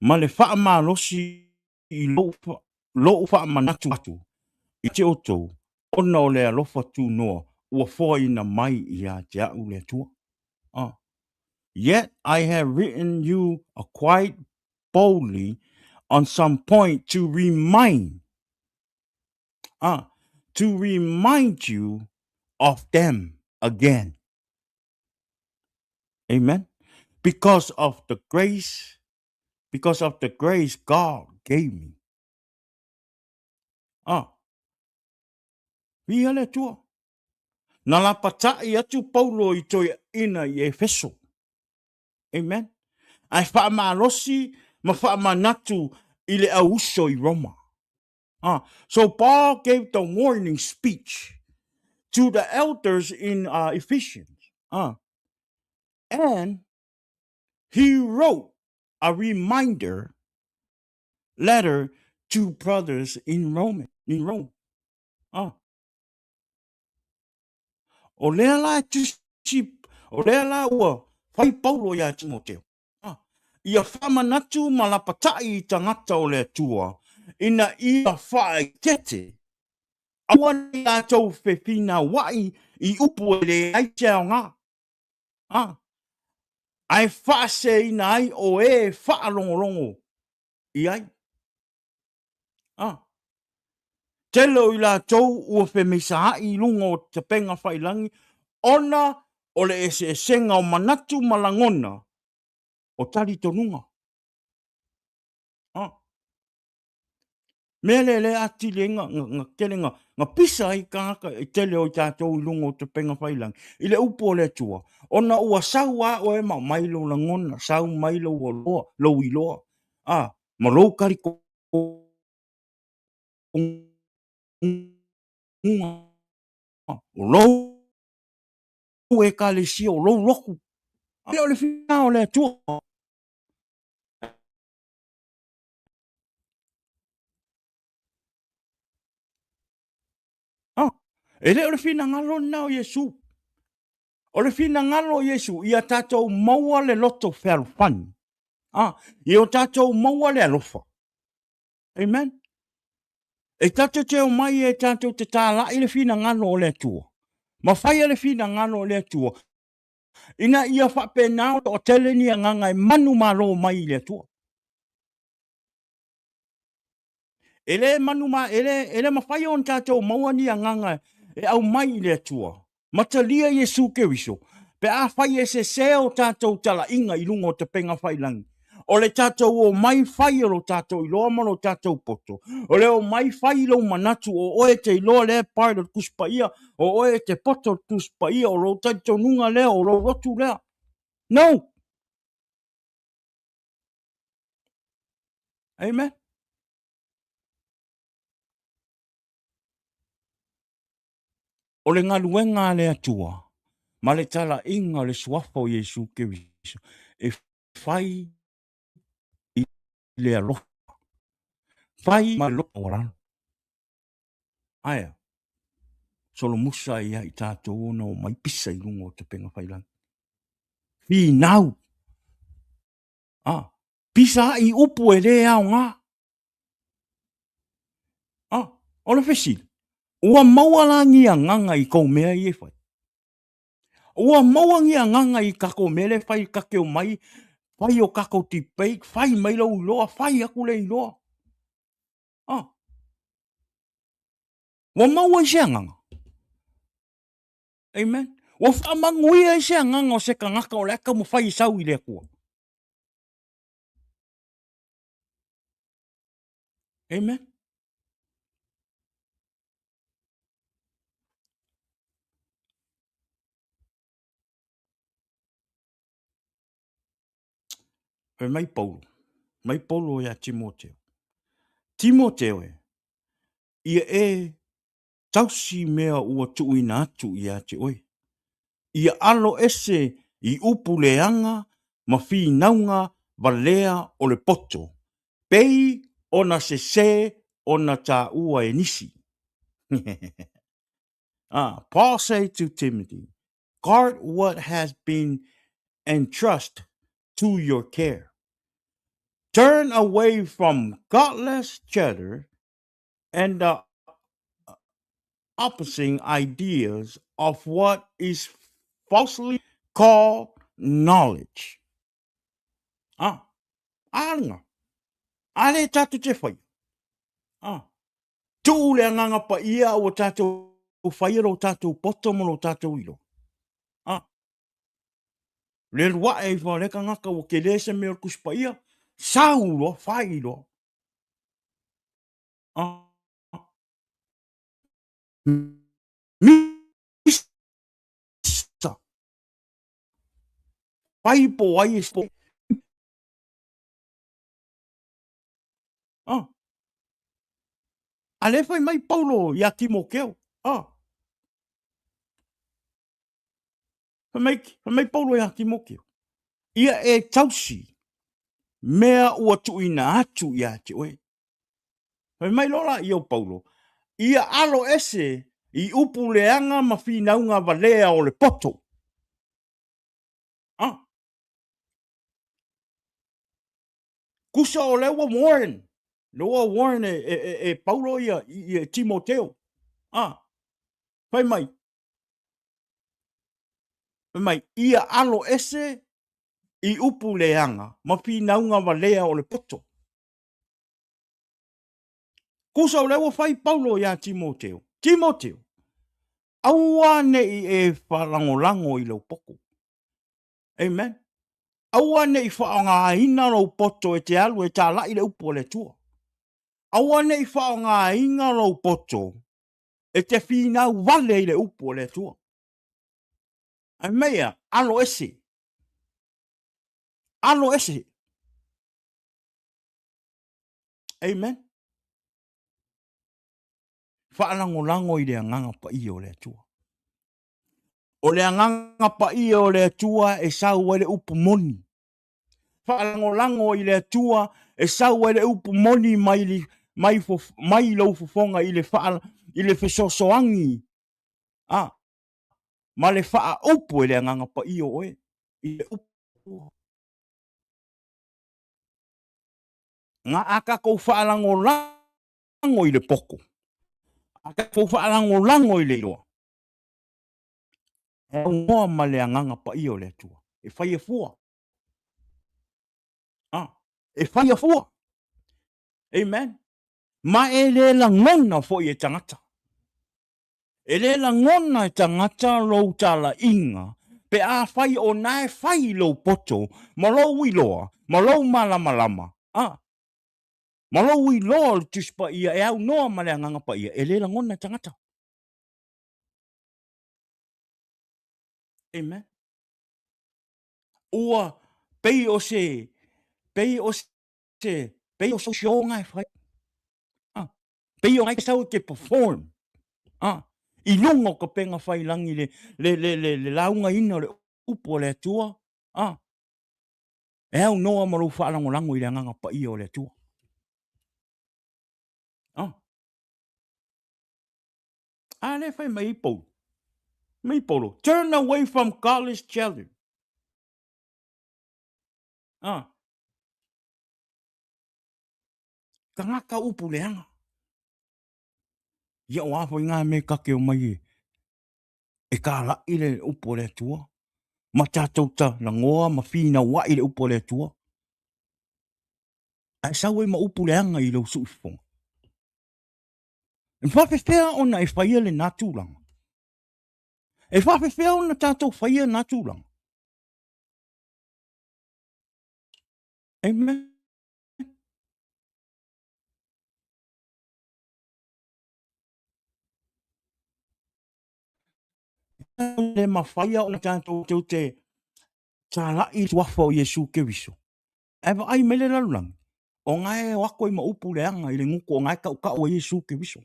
Ma le wha ma losi i lo wha manatu atu. I te oto. Ona o le alofa tu noa. Ua fua ina mai i a te au le tua. Yet I have written you quite boldly on some point to remind you of them again. Amen. Because of the grace God gave me. Via le tua. Na lapataiga atu Paulo i toi ina i Efeso. Amen. Ai whaamalosi ma whaamanatu i le auso i Roma. So Paul gave the warning speech to the elders in Ephesians. And he wrote a reminder letter to brothers in Rome. O lea la tusi, o lea la ua, whai Paulo ia Timoteo. Ia whamanatu malapatai i tangata o lea tua, ina ia whae tete, awa ia tau whewhina wai i upu e le ai te ao ngā. Ai whaase ina ai o e whaalongolongo i ai. Telo i la tau ua whemisa i lunga o te penga whailangi, ona o le ese senga o manatu malangona o tali tonunga. Mele le ati le nga kelenga, nga pisa i kāka i tele o tātou i lunga o te penga whailangi. I le upo o le tua. Ona ua sau a o e ma mailo langona, sau mailo o loa, lo i loa. Ma lo kari ko o lo e ka le si o lo roku. O le fina o le tua. E le o le fina ngalo na o Yesu. O le fina ngalo o Yesu, ia tātou maua le loto whēru whani. I o tātou maua le alofa. Amen. E tātou te o mai e tātou te tāla i le fina ngalo o le tua. Ma whai le fina ngalo o le tua. Ina ia whape nao o tele ni a nganga e manu malo mai i le tua. Ele manu ma, ele ma whai on tātou maua ni a nganga e au mai i le tua. Matalia Yesu ke wiso. Pe a whai e se o tātou tala inga i lungo te penga whai langi. O le tātou o mai whai o tātou i loa mano tātou poto. O le o mai whai lo manatu o oe te iloa lea pai o kuspa ia. O oe te poto kuspa ia o lo tātou nunga lea o lo rotu lea. No. Amen. O le ngaluenga le atua, ma le tala inga le suafa o Yesu Keriso, e fai i le alofa, fai ma lopa warano. Aia, solo musa ia i tātou ona o mai pisa i lungo o te penga whailan. Fi nau. Pisa i upu e le au ngā. O le whesi. Ua maualangi a nganga i kou mea i e whai. Ua mauangi a nganga i kako mele whai kake o mai, whai o kako ti peik, whai mai lau iloa, whai aku le iloa. Ua maua i se nganga. Amen. Ua whamanguia i se nganga o se kangaka o le aka mo whai sau i le kua. Amen. E mai Paulo. Mai Paulo ia Timoteo. Timoteo e. Ia e tausi mea ua tuuina atu ia te oi. Ia alo ese i upu leanga ma whinaunga valea o le poto. Pei ona se ona tā ua e nisi. Paul say to Timothy, guard what has been entrusted to your care. Turn away from godless chatter and the opposing ideas of what is falsely called knowledge. Anga. Ale tatu te whai. Tu le nganga pa ia o tatu whai ro tatu poto mo tatu ilo. Le rua e wha leka ngaka o ke lese me o kuspa ia. Saulo, whailo. Misa. Pai po ai espo. Ale fai mai Paulo ia Timoteo. Fai mai Paulo ia Timoteo. Ia e tausi. Mea ua tuina atu ia te oe. Fai mai lola ia o Paulo. Ia alo ese i upu leanga ma whinaunga valea o le poto. Kusa o lewa Warren. Lewa Warren e Paulo ia Timoteo. Fai mai. Fai mai. Ia alo ese i upu leanga ma whinaunga valea o le poto. Kusa o lewa fai Paulo ia Timoteo. Timoteo. Aua ne i e whalangolango i lau poko. Amen. Aua ne i whaanga ina lau poto e te alu e tā lai le upo le tua. Aua ne i whaanga ina lau poto e te whinau vale i le upo le tua. Ai mea, alo ese. Alo ese. Amen. Whaalangolango i le anganga pa i o le tua. O le anganga pa i o le tua e sau le upu moni. Whaalangolango i le tua e sau le upu moni mai lau fufonga i le fesosoangi. Ma le wha upu e le anganga pa i o oe. I le upu. Nga aka kou whaalangolango i le poko. Aka kou whaalangolango i le iloa. E ngoa ma le anganga pa i o le tua. E whai e fua. E whai e fua. Amen. Ma e le la ngona fo i e tangata. E le la ngona e tangata lou tala inga. Pe a whai o nae whai lou poto. Ma lou iloa. Ma lou malama. Ma lou iloa le tuspa ia e au noa ma le anganga pa ia. E le la ngona e tangata. Amen. Ua pei o se Pe o so ngai fai. Pe o ngai sau ke perform. I longo ka penga fai langi le launga ina le upo le tua. E au noa maru whaalango lango I le nganga pa I o le tua. Le fai mai ipo. Mai polo. Turn away from college children. Ka ngaka upu le anga. Ia o afo ngā me kake o mai e. E ka la I le upo le tua. Ma tātou ta na ngoa ma whina wa I le upo le tua. Ai sau e ma upu le anga I le usu ifonga. E whawhewhea ona e whaia le natūlanga. E whawhewhea ona tātou whaia natūlanga. Amen. Le ma whaia ona tātou te tā lai tuafa o Yesu ke viso. E wa ai mele lalulang. O ngai wako I ma upu le anga I le nguko o ngai ka o Yesu ke viso.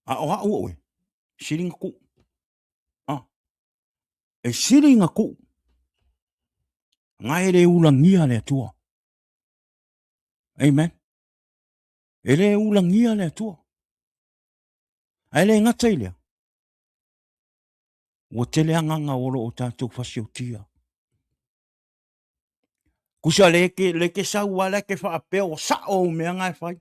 O ha ua oe. Siringa ku. E siringa ku. Ngai le ulangia le tua. Amen. E le ulangia le tua. Ai le ngata I lea. Ua tele anganga olo o tātou whasio tia. Kusa leke sau wala ke whaapea o sa o mea ngai whai.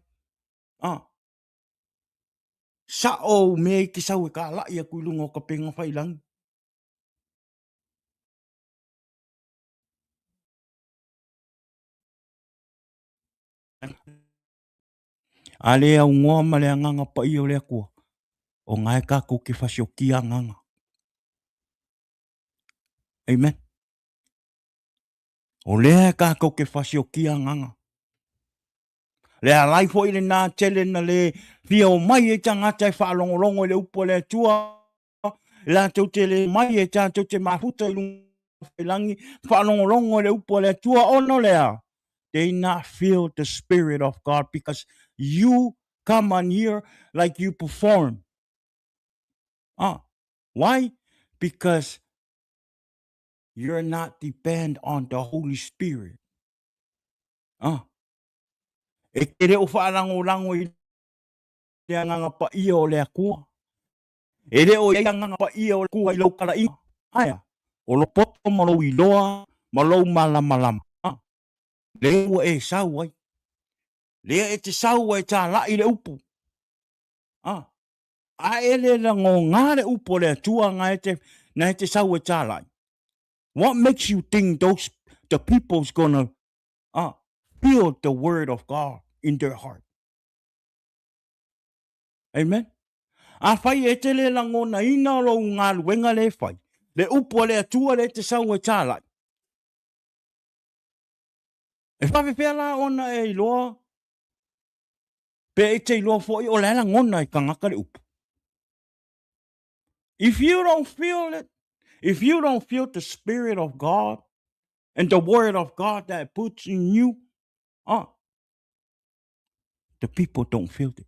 Sa o mea I ke sau e ka lai a kuilunga o ka penga whai langi. A le au ngoa ma le anganga pa I o le akua. O ngai kako ke whasio ki anganga. Amen. O lea kako ke whasio ki anganga. Le a lai fo I le nā tele na le fia o mai e tangata e whaalongolongo I le upo le tua. La tau te le mai e tātou te mahuta I lunga whailangi. Whaalongolongo le upo le tua ono lea. They not feel the Spirit of God because you come on here like you perform. Why? Because you're not depend on the Holy Spirit. E kere o whaalango I le anganga pa ia o le akua. E re o ia anganga pa ia o le kua I lau kara inga. Aia. O lo poto malo I loa, malo malama. Le ua e sau ai. Le e te sau ai tā lai le upu. A ele la ngo ngā le upo le tua ngā e te sau e tā lai. What makes you think the people's gonna feel the word of God in their heart? Amen. A whai e te le la ngo na ina lo ngā luenga le whai. Le upo le tua le te sau e tā lai. E whawewhea la ona e iloa. Pe e te iloa fo I o le la ngona I ka ngaka le upo. If you don't feel it, if you don't feel the Spirit of God and the word of God that puts in you, the people don't feel it.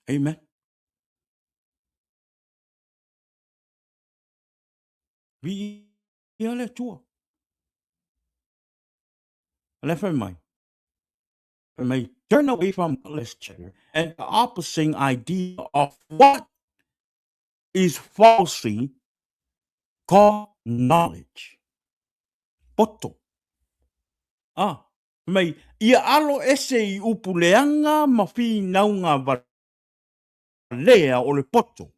Amen. Vi ia le tua. Le whai mai. Whai mai. Turn away from this chair and the opposite idea of what is falsely called knowledge. Poto. Mai, ia alo ese I upuleanga ma fi naunga valea o le poto.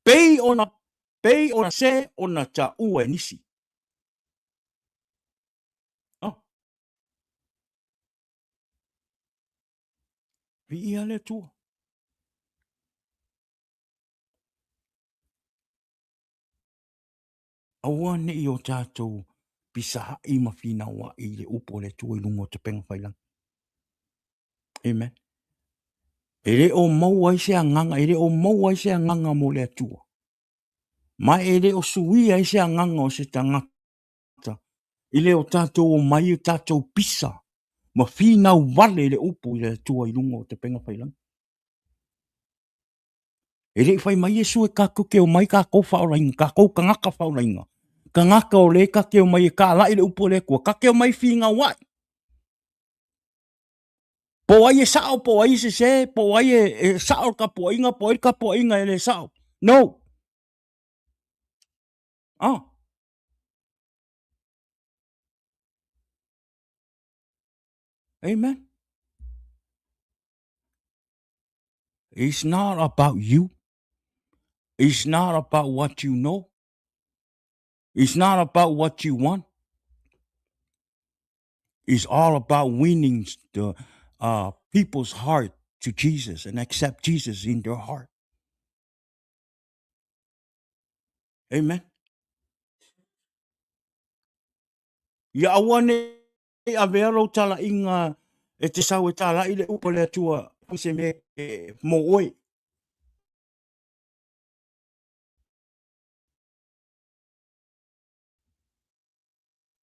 Pei ona se ona ta ua nisi. Vi ia le tua. Aua ne I o tātou pisa I ma fi naua I le upo le tua I lungo te penga whailang. Amen. Ere o maua I se anganga, ere o maua I se anganga mo le atua. Ma e le o suia e se anganga o se tangata. I le o tātou o mai o tātou pisa. Ma whina wale le upu i le tua i lungo o te penga whailang. E le whai mai e su e kako ke o mai kako whaorainga, kako kangaka whaorainga. Kangaka o le kake o mai e ka lai le upu le kua, kake o mai whinga wai. Po ai e sao, po ai se, po ai e sao ka po inga, po ai ka po inga e le sao. No. Ah. Amen. It's not about you. It's not about what you know. It's not about what you want. It's all about winning the people's heart to Jesus and accept Jesus in their heart. Amen. Ia awane a vero tala inga e te sau e tala i le upa le atua se me mo oi.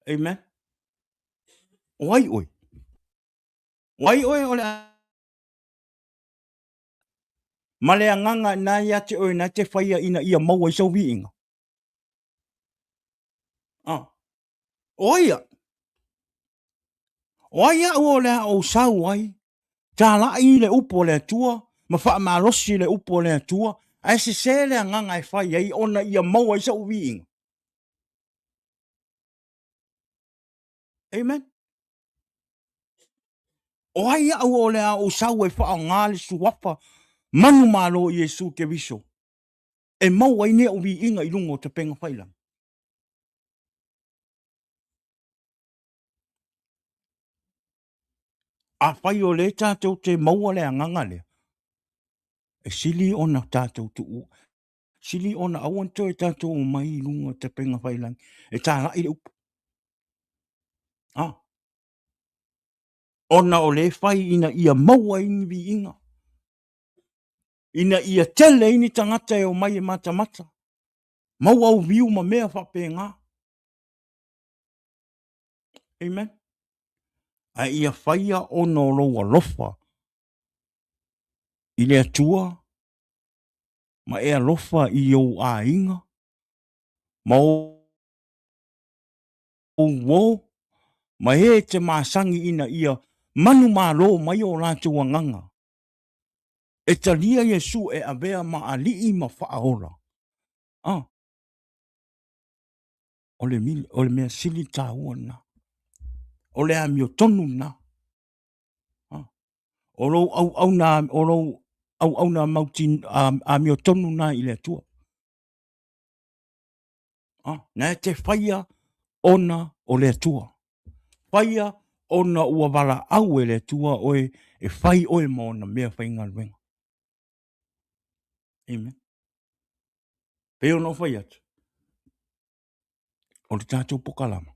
Amen. Wai oi. Wai oi o le ma le anganga na ia te oi na te whaia ina ia maua i sau vi inga. Oia. Oia o le o sau ai. Tala i le upo le atua. Ma wha marosi le upo le atua. Ai se le anganga e whaia i ona ia maua i sau vi inga. Amen. O ai au o le o sau e wha ngā le suwafa manu malo i Yesu ke viso. E mau ai ne o vi inga i lungo te penga whailang. A whai o le tātou te maua le anganga le. E sili ona tātou tu u. Sili ona awanto e tātou o mai i lungo te penga whailang. E tā lai le upu. Ona o le whai ina ia maua ingi vi inga. Ina ia tele ini tangata e o mai e mata mata. Mau au viu ma mea whape ngā. Amen. A ia whaia ono roa lofa. I le atua. Ma ea lofa i o a inga. Ma o wo. Ma he te māsangi ina ia manu mālo mai o rātua nganga. E talia Yesu e avea ma alii ma whaahora. O le mea sili tāua na. O le amio tonu na. O lo au na mauti amio tonu na i le atua. Na e te whaia ona o le atua. Whaia ona ua wala au e le atua oe e whai oe mo na mea whainga luenga. Amen. Peo no whai atu. O le tātou pokalama.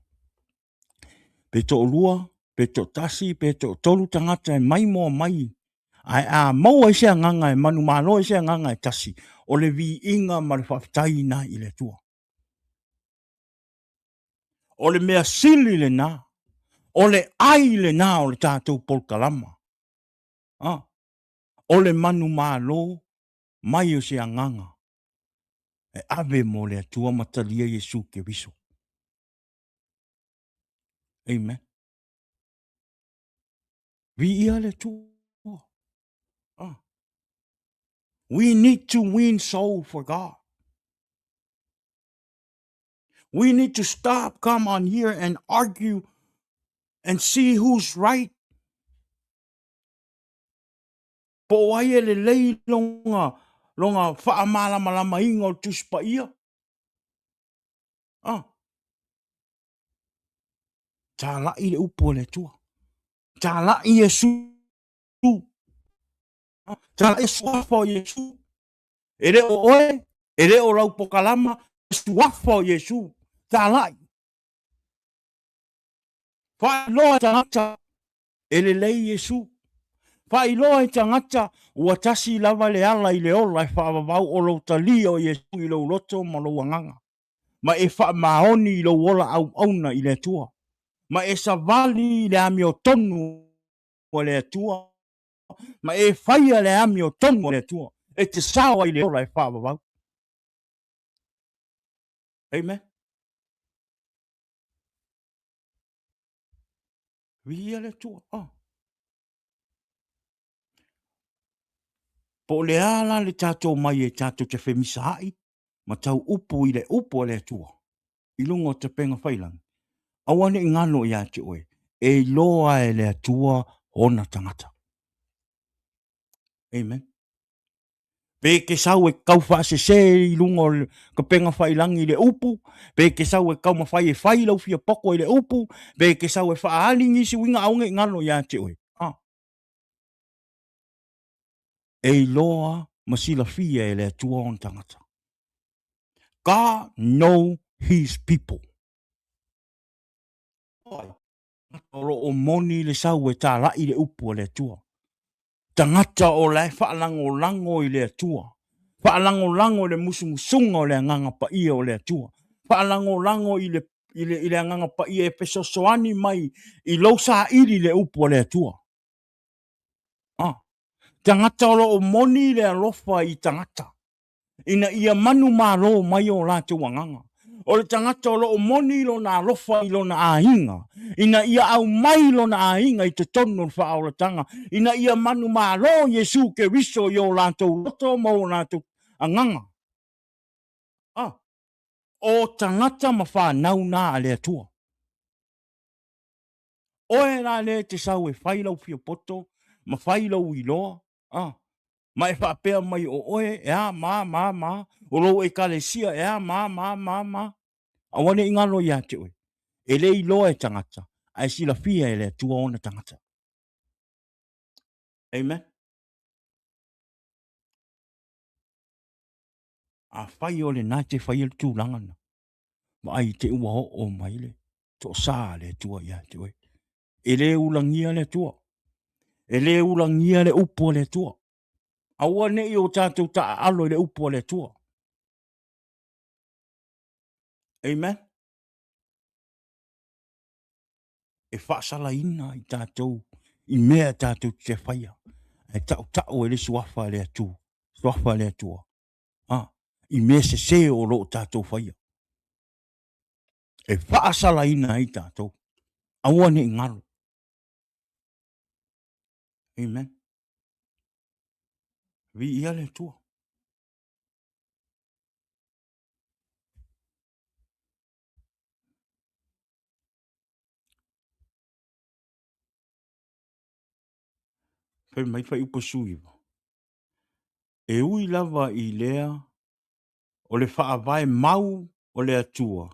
Pe to lua, pe to tasi, pe to tolu tangata e mai mo mai. Ai a maua ise nganga e manu malo ise nganga e tasi. O le vi inga ma le whaftai na i le tua. O le mea sili le na. O le ai le na o le tātou pokalama. O le manu malo mai o se nganga. E ave mo le atua matalia Yesu ke viso. Amen. Vi ia le tua. We need to win soul for God. We need to stop, come on here and argue and see who's right. Po ai le lei longa whaamala malama inga o tuspa ia. Tā lai le upo le tua. Tā lai Yesu. Tā lai suafa o Yesu. Ere o oe, ere o rau pokalama, suafa o Yesu. Tā lai. Wha loa tangata, ele lei Yesu. Whailoa e tangata ua tasi lava le ala i le ola e whaavavau o lo talia o Yesu i lo loto ma lo wanganga. Ma e wha maoni i lo wola au auna i le tua. Ma e savali i le ami o tonu o le tua. Ma e whaia le ami o tonu o le tua. E te sawa i le ola e whaavavau. Amen. Via le tua. Po le ala le tatou mai e tatou te whemisa hai. Ma tau upu i le upu o le tua. I lungo te penga whailang. Awane i ngano i ate oe. E loa e le atua ona tangata. Amen. Pe ke sau e kau wha se i lungo ka penga whailangi i le upu. Pe ke sau e kau mawhai e whai lau fia poko i le upu. Pe ke sau e wha alingi si winga aunga i ngano i ate oe. E loa masila fia e le atua ona tangata. God know his people. Oro o moni le sau e tā lai le upu o le atua. Tangata o le whaalango lango i le atua. Whaalango lango le musumusunga o le anganga pa ia o le atua. Whaalango lango i le anganga pa ia e peso soani mai i lausa iri le upu o le atua. Tangata o moni le alofa i tangata. Ina ia manu malo mai o la te wanganga. O le tangata o moni lo na alofa i lo na ainga. Ina ia au mai lo na ainga i te tono le wha o tanga. Ina ia manu malo Yesu ke riso i o la te roto mo o la te anganga. O tangata ma wha nau na a le atua. Oe la le te sau e whailau fia poto, ma whailau i loa. Ma e whapea mai o oe, ma. O lo e kalesia, ma. Awane i ngalo i ate oe. E le i loa e tangata. Ai sila fia e le atua ona tangata. Amen. A whai o le nā te whai le tūlangana. Ma ai te ua o mai le. To sa le atua i ate oe. E le ulangia le atua. E le ulangia le upo le atua. Aua ne i o tātou ta alo le upo le atua. Amen. E whaasala ina i tātou. I mea tātou te whaia. E tau e le suafa le atua. Suafa le atua. I mea se o lo tātou whaia. E whaasala ina i tātou. Aua ne i ngaro. Amen. Vi ia le atua. Whai mai whai upo sui. E ui lava i lea o le whaavai mau o le atua.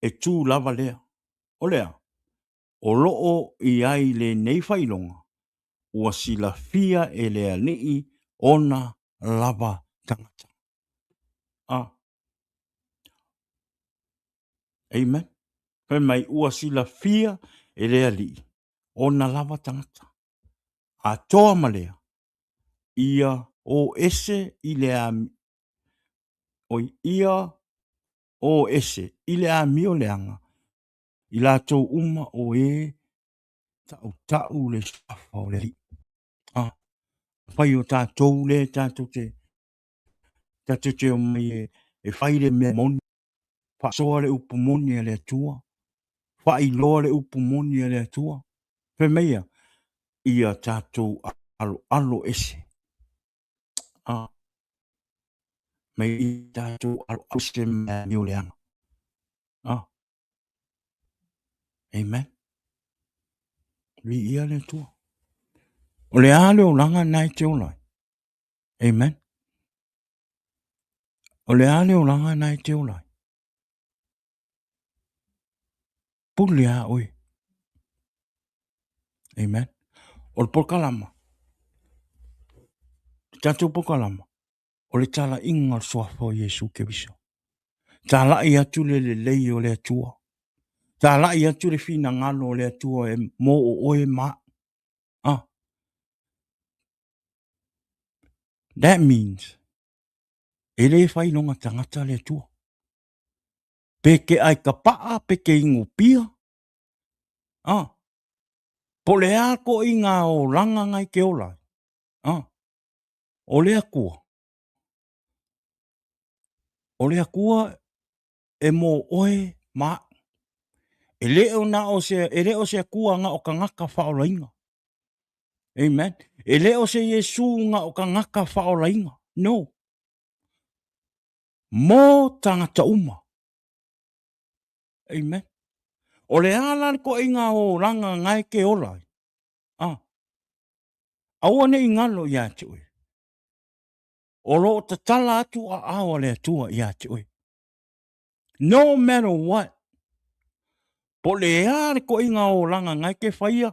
E tū lava lea. O lea. O loo i ai le nei whailonga. Ua sila fia e lea nii ona lava tangata. Amen. Whai mai ua sila fia e lea li. Ona lava tangata. A toa malea. Ia o ese i lea ia o ese i lea mio leanga. I lātou uma o e tau le safa o le li. Whai o tātou le tātou te o mai e whai le mea moni. Whasoa le upu moni e le atua. Whai loa le upu moni e le atua. Whai meia ia tātou alo ese. Mai i tātou alo ese mea mio leanga. Amen. Vi ia le tua. O le ale o langa nai te o lai. Amen. O le ale o langa nai te o lai. Puli a oi. Amen. O le pokalama. Tātou pokalama. O le tala inga o soafa o Yesu ke viso. Tala i atu le lei o le atua. Tala i atu le fina ngalo o le atua e mo o oe ma. That means, e le whainonga tangata le tua. Peke ai ka paa, peke ingo pia. Po le ako i ngā o ranga ngai ke ola. O le akua. O le akua e mo oe ma. E le o se akua nga o ka ngaka whaolainga. Amen. E le o se Yesu nga o ka ngaka whaolainga. No. Mō tangata uma. Amen. O le ala ko i ngā o ranga ngai ke ola. Aua ne ingalo ia te oe. O lo ta tala atu a awa le atua ia te oe. No matter what. Po le are ko inga o langa ngai ke whaia.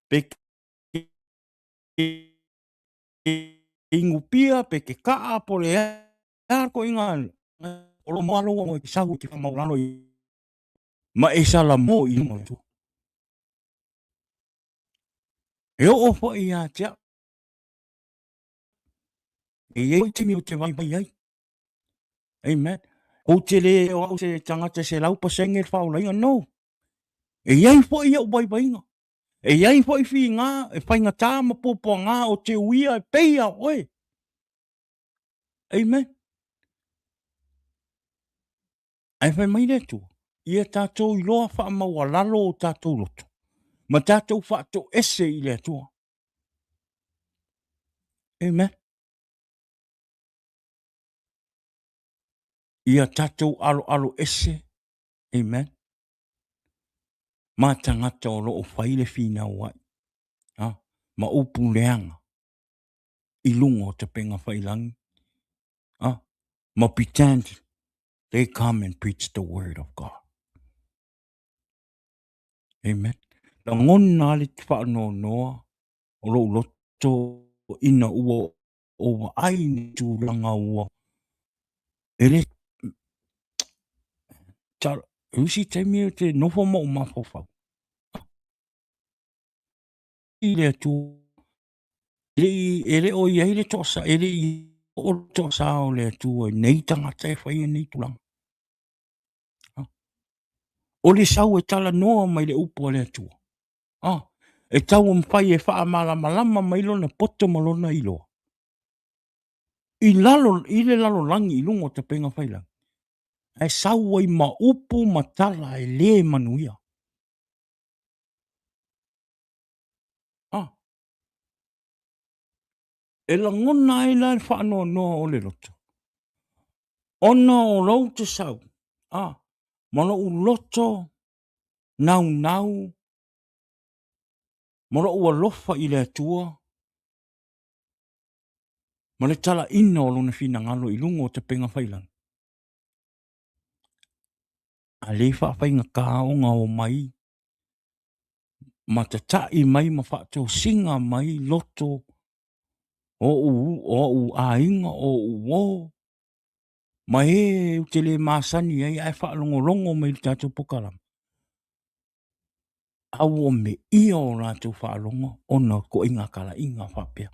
Pe ingu pia, pe ke kaa po le are ko inga. O lo malo o mo ki sahu ki whamaurano i. Ma e sala mo i mo tu. E o fo ia tia. E iei timi o te vai vai ai. Amen. O te le o se tangata se laupa senge whaulainga. No. E iei fo ia o vai vai inga. E iei fo i whi ngā. E whainga tā ma popo ngā o te uia e peia oe. Amen. Ai whai mai le tu. Ia tātou i loa wha maua lalo o tātou loto. Ma tātou whaatou ese i le tua. Amen. Ia tātou alo ese. Amen. Ma tangata o loo whaile whina wai. Ma upu leanga. I lungo te penga whailangi. Ma pretend they come and preach the word of God. Amen. La ngona le te whaano noa. O loo loto ina ua o ai ni tu langa ua. Ele tala, usi te mea te nofo mo mawhawhau. I le tu, ele o iei le tosa, ele i o tosa o le tu, nei tangata e whaia nei tulang. O le sau e tala noa mai le upo le tu. E tau mwhai e wha malama mai lona poto malona ilo. I le lalo langi i lungo te penga whailang. E sau ai ma upu matala e le manuia. E la ngona e la whaano noa o le loto. Ona o lau te sau. Mana u loto nau. Mana ua lofa i le atua. Mana tala ina o lona whina ngalo i lungo te penga whailang. A le whaafai ka aonga o mai. Ma te tai mai ma whaatou singa mai loto. O u ainga o u o. Ma he u te le masani ai ai whaalongo mai le tātou pokaram. Au o me ia o rātou whaalongo ona ko inga kala inga whapea.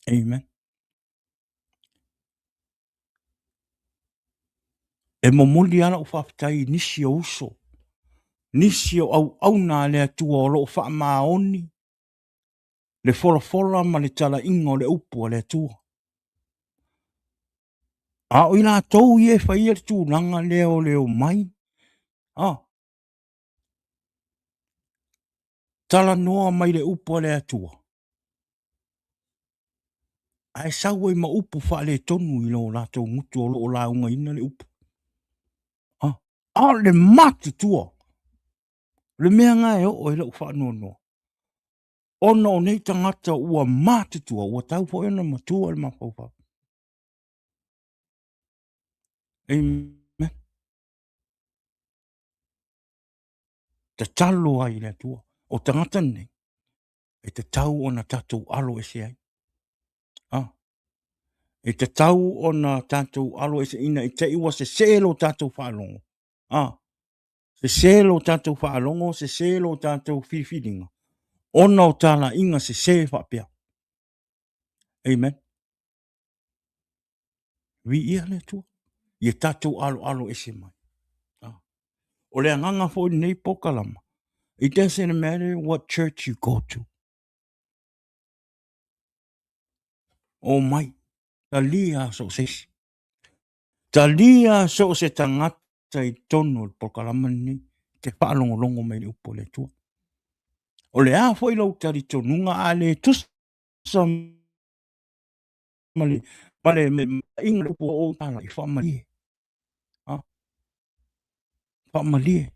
Amen. E momoli ala u whaftai nisi o uso. Nisi o au nā le atua o loo wha maoni. Le fola ma le tala inga o le upu o le atua. A o ila tau i e whaia le tū langa leo mai. Tala noa mai le upu o le atua. Ai sau e ma upu wha le tonu i lo rātou ngutu o loo launga ina le upu. Le mati tua. Le mea ngai o e lau whanua noa. Ona o nei tangata ua mati tua. Ua tau po ena matua le mawhauwhau. Amen. Te talo ai le tua. O tangata nei. E te tau o na tatou alo e se ai. E te tau o na tatou alo e se ina. E te iwa se selo tatou whalongo. Se selo tatou whaalongo. Se selo tatou whiwhiringa. Ona o tala inga se se whapea. Amen. Vi ia le tua. Ia tātou alo e se mai. O le anganga fo nei pokalama. It doesn't matter what church you go to. O mai. Talia so sesi. Talia so se tangata I tono pokalama ni. Te whaalongolongo mai le upo le tua. O le a fo ilo tari tonunga a le tusa male. Male me inga upo o tala I whamalie. Whamalie.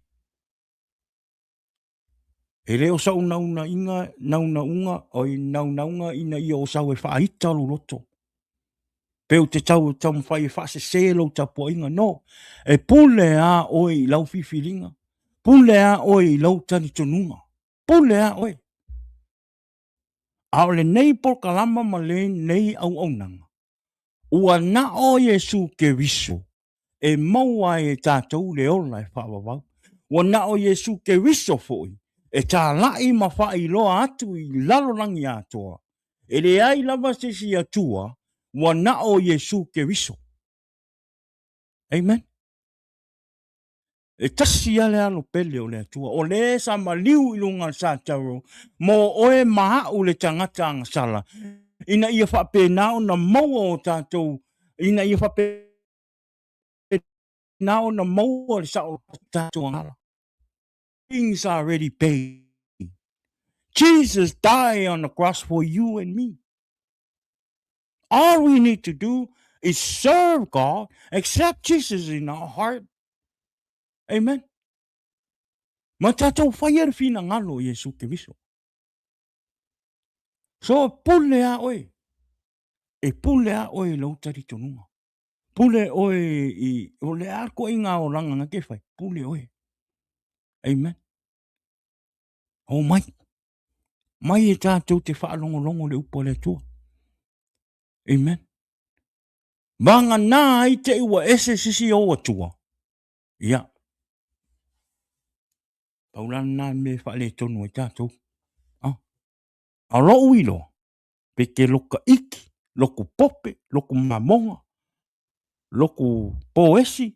E leo sau nauna inga, nauna unga, o I naunaunga ina I o sau e whaita lo roto. Peu te tau mwhai e whase selo ta po inga, no. E pule a oi I lau whiwhiringa. Pule a oi I lau tani tonunga. Pule a oi. A ole nei por kalama ma le nei au nanga. Ua na o Yesu ke viso. E maua e tātou le ola e whawawau. Ua na o Yesu ke viso foi. E tā lai ma whai loa atu I lalorangi atoa. E le ai lava se si atua. Ua na o Yesu ke viso. Amen. E tasi ale alo pele o le atua. O le sa maliu ilunga sa taro. Mo oe maha u le tangata anga sala. Ina ia whapenao na maua o tātou. Ina ia whapenao na maua le sa o tātou angala. Things are already paid. Jesus died on the cross for you and me. All we need to do is serve God, accept Jesus in our heart. Amen. Ma tātou whaiere whina ngalo Yesu ke viso. So pule a oe. E pule a oe lau tari tonunga. Pule oe I o le arko inga o ranga nga ke whai. Pule oe. Amen. O mai. Mai e tātou te whaalongolongo le upo le tua. Amen. Manga nā I te iwa ese sisi o atua. Ia. Paulana nā me whaale tonu e tātou. A lo uilo. Peke loka iki. Loko pope. Loko mamonga. Loko poesi.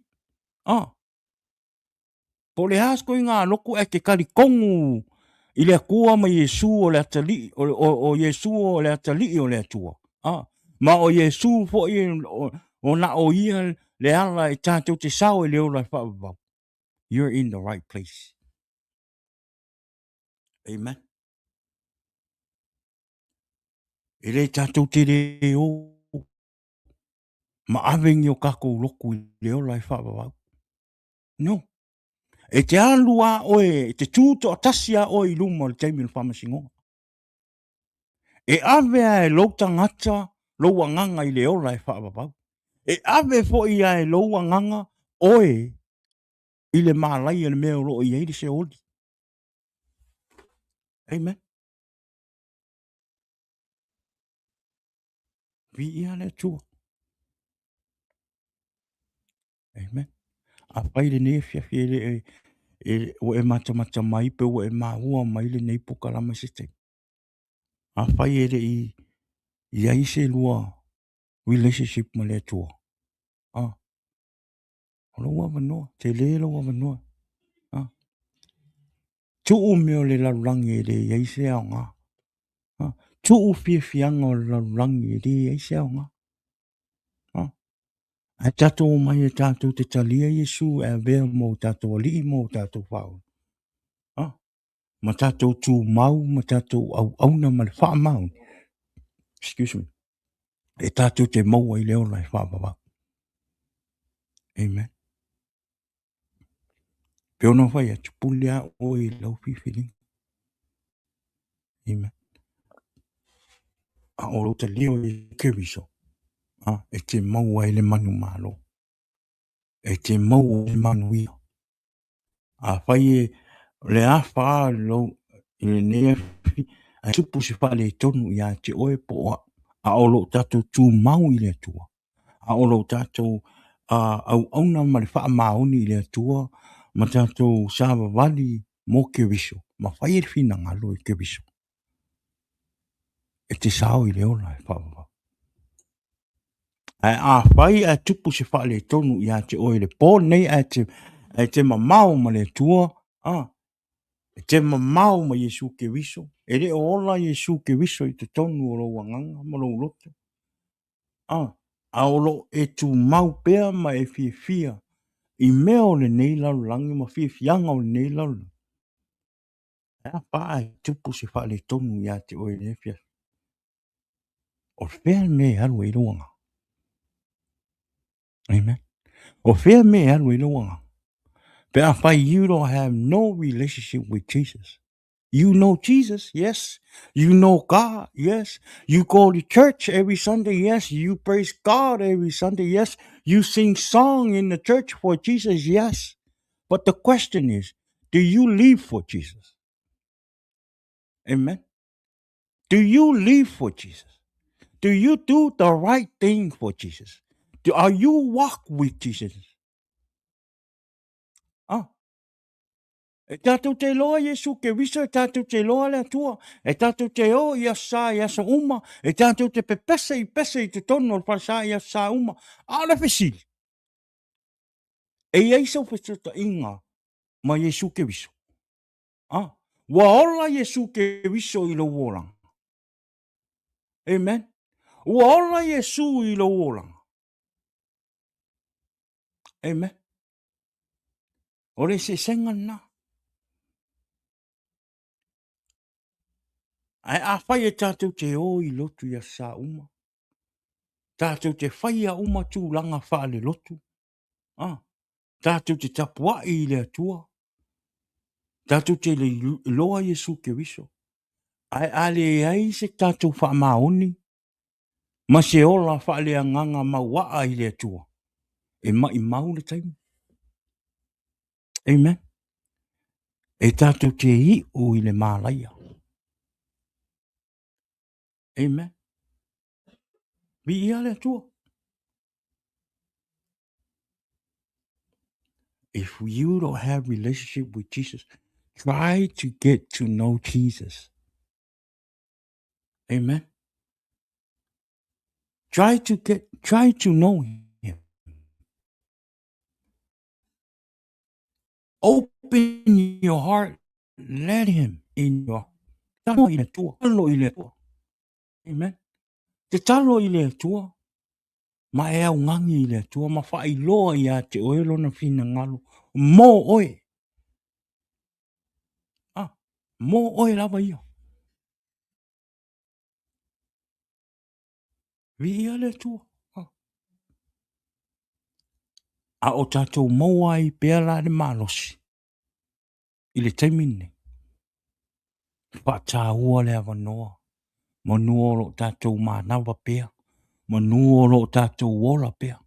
Po le hasko I ngā loko e ke kari kongu. I le kua ma Yesu o le atali. O Yesu o le atali o le atua. Ma o Yesu fo I o na o ia le ala I tātou te sao I leo lai whaabau. You're in the right place. Amen. E le tātou te reo. Ma awengi o kako loku I leo lai whaabau. No. E te alua oe, e te tūto atasia oe I luma le teimi le whamasingonga. E awea e lau tangata, lau anganga I leo lai whaabau. E awe fo ia e lau anganga oe I le mālai e le mea ro I eiri se oli. Amen. Vi ia le tua. Amen. A whaile ne fiafi o e mata mai pe o e mahua mai le nei pukalama se te. A whaile I aise lua relationship ma le tua. Loa manoa, te le loa manoa. Tuu meo le lalurangi e le iaise ao ngā. Tuu fianga o le lalurangi e le iaise ao ngā. A tatou mai e tatou te talia Yesu e vea mo tatou alii mo tatou whao. Ma tatou tū mau, ma tatou au auna ma le wha mau. Excuse me. E tatou te maua I leo lai wha baba. Amen. Peo no whai atu pulea o I lau whiwhiri. Amen. A oro te leo I kewiso. E te maua I le manu malo. E te maua I le manu ia. A whai e le a wha lo I le nea whiwhi. A tupu si wha le tonu I a te oe po a olo tatou tū mau I le tua. A olo tatou au auna ma le wha maoni I le tua. Ma tatou sawa wali mo kewiso. Ma whai e whina ngalo I kewiso. E te sao I le ola e wha. A whai a tupu se wha le tonu i a te oe le pō nei a te mamau ma le tua. Te mamau ma Yesu ke wiso. E re ola Yesu ke wiso i te tonu o lo wanganga ma lo loto. A olo e tu mau pea ma e fia fia. I mea o le nei lau langi ma fia fianga o le nei lau. A wha a tupu se wha le tonu i a te oe le fia. O fea me haru e roanga. Amen. O fea me haru e roanga. But I find you don't have no relationship with Jesus. You know Jesus, yes. You know God, yes. You go to church every Sunday, yes. You praise God every Sunday, yes. You sing song in the church for Jesus, yes. But the question is, do you live for Jesus? Amen. Do you live for Jesus? Do you do the right thing for Jesus? Are you walk with Jesus? Ah, e tātou te loa Yesu ke wiso, e tātou te loa lea tua, e tātou te o ia sā ia sa uma, e tātou te pepese i te tono o whasā ia sā uma, ala whesili. E eisa whesota inga ma Yesu ke wiso. Wa ola Yesu ke wiso i lo wolang. Amen. Wa ola Yesu i lo wolang. Amen. Ore se senga na. Ai a whai e tātou te o i lotu ia sā uma. Tātou te whai a uma tūlanga whaale lotu. Tātou te tapua i le atua. Tātou te le loa Yesu ke wiso. Ai ale ai se tātou wha maoni. Ma se ola wha le anganga mawaa i le atua. E mai mau le taimu. Amen. E tātou te i o i le mālaia. Amen. Vi ia le atua. If you don't have relationship with Jesus, try to get to know Jesus. Amen. Try to know him. Open your heart. Let him in your talo i le tua. Talo i le tua. Amen. Te talo i le tua. Ma e au ngangi i le tua. Ma wha i loa i a te oelo na whina ngalo. Mō oe. Mō oe lava ia. Vi ia le tua. A o tātou maua i pēr la le malosi. I le taimine. Wha ua le avanoa. Manua lo tātou mānawa pēr. Manua lo tātou wola pēr.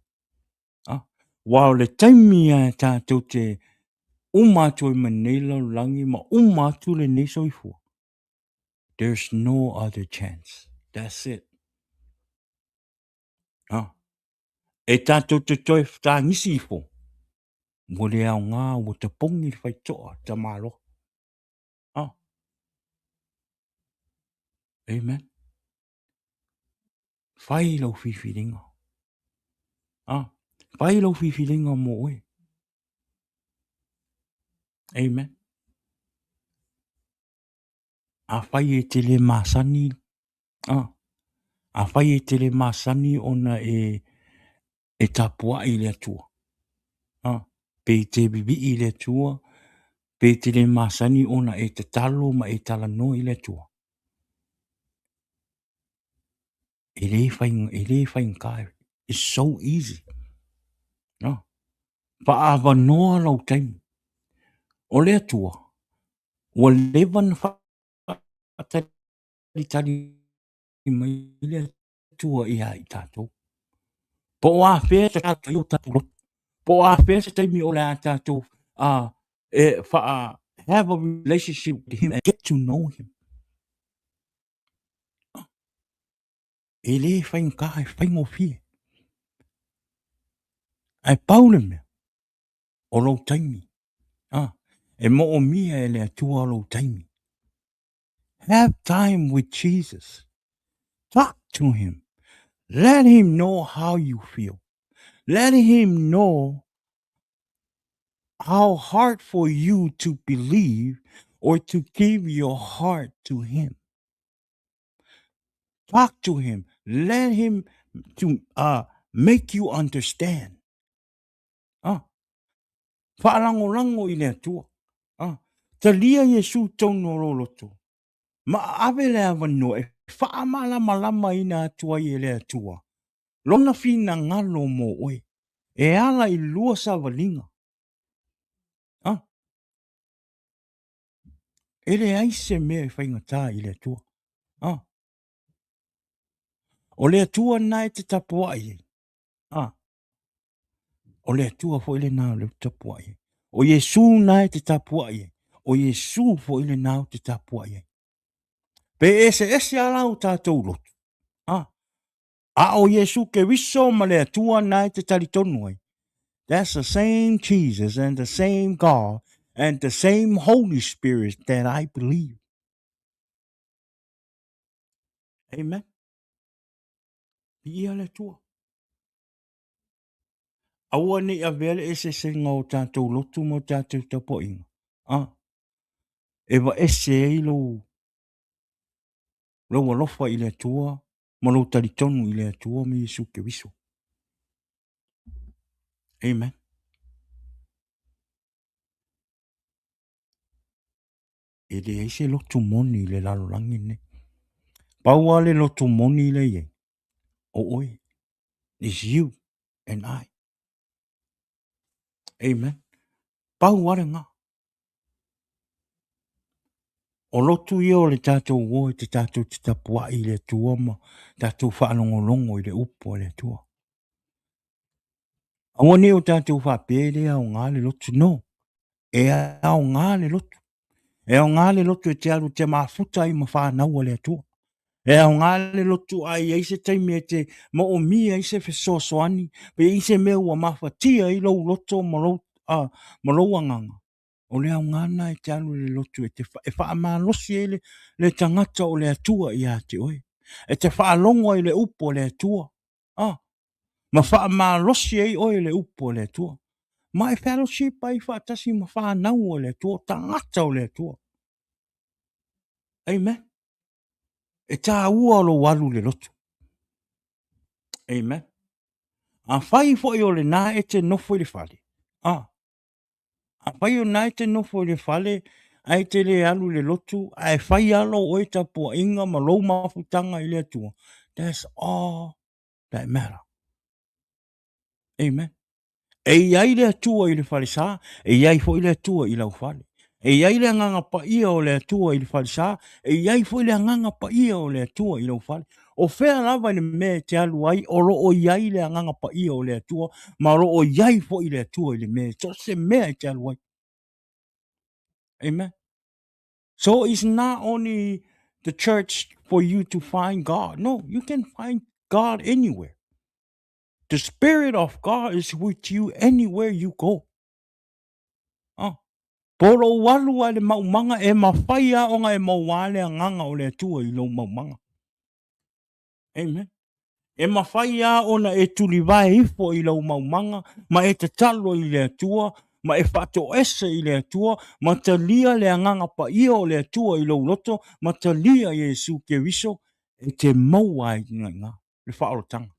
Wao le taimi a tātou te umatu i manila langi ma umatu le neso i fua. There's no other chance. That's it. E tātou te toi tā ngisi i fua. Mo le au ngā o te pongi whai toa ta malo. Amen. Whai lau whiwhiringa. Whai lau whiwhiringa mo oe. Amen. A whai e te le māsani. A whai e te le māsani ona e tapua i le atua. Pe te bibi i le atua. Pe te le māsani ona e te talo ma e tala no i le atua. E le whai nkai. It's so easy. Whaava noa lau taimi. O le atua. Wa levan whaatari mai le atua i a i tātou. Po o a whea te tātou i o tātou. Po o a whea te taimi o le a tātou. Have a relationship with him and get to know him. E le whai nkai, whai ngofie. Ai paule mea. O lau taimi. E mo o mia e le atua o lau taimi. Have time with Jesus. Talk to him. Let him know how you feel. Let him know how hard for you to believe or to give your heart to him. Talk to him. Let him to make you understand. Ah, whaalango-lango i le atua. Ah, talia Yesu tono roloto. Ma ave le avano e whaamalama ina atua i le atua. Lona fina ngalo mo oe. E ala i lua sa valinga. Ah, ele aise mea i whaingatā i le atua. Ah, o le atua nai te tapua i. Ah, o le atua fo ile nā le tapua i. O Yesu nai te tapua i. O Yesu fo ile nā te tapua i. Pe ese ala o tātou lotu. Ah, a o Yesu ke wiso ma le atua nai te talitonu ai. That's the same Jesus and the same God and the same Holy Spirit that I believe. Amen. Ia le tua. Aua ni a vele ese se ngau tātou lotu mo tātou tapo inga. Ah, ewa ese ei lo alofa i le tua, ma lo talitonu i le tua me Yesu ke wiso. Amen. E le eise lotu moni le lalolangi ne. Paua le lotu moni le ye. O oi. It's you and I. Amen. Paua le ngā. O lotu ia o le tātou o te tātou te tapua i le tua ma tātou whaanongolongo i le upo le tua. Awa ni o tātou whapere au ngā le lotu no. E au ngā le lotu. E au ngā le lotu e te alu te mafuta i ma whanau le tua. E au ngā le lotu ai eise taimi e te ma o mia eise fesosoani. Pe eise mea ua mawhatia i lou loto ma lou anganga. O le au ngana e te alu le lotu e te whaamalosi e le tangata o le atua i a te oe. E te whaalongo i le upo le atua. Ah, ma whaamalosi e oe le upo le atua. Ma e fellowship ai whaatasi ma whanau o le atua, tangata o le atua. Amen. E tā ua lo walu le lotu. Amen. A whai fo i o le nā e te nofo i le whale. Ah, a whai o nā e te nofo i le whale, ai te le alu le lotu, ai whai alo o e tapua inga ma lou mawhutanga i le atua. That's all that matter. Amen. E iai le atua i le whale sā, e iai fo i le atua i lau whale. E iai le anganga pa ia o le atua i le whale sā, e iai fo i le anganga pa ia o le atua i lau whale. O whea lava ni me te alu ai, o ro o iai le anganga pa ia o le atua, ma ro o iai fo i le atua i le me. So se mea te alu ai. Amen. So it's not only the church for you to find God. No, you can find God anywhere. The Spirit of God is with you anywhere you go. Ah. Poro walu a le maumanga e mawhaia o nga e mawale a nganga o le atua i lo maumanga. Amen. E mawhaia o na e tuli vai ifo i lo maumanga, ma e te talo i le atua, ma e whato ese i le atua, ma ta lia le anganga pa ia o le atua i lo loto, ma ta lia Yesu ke wiso, e te maua i nga, le whaorotanga.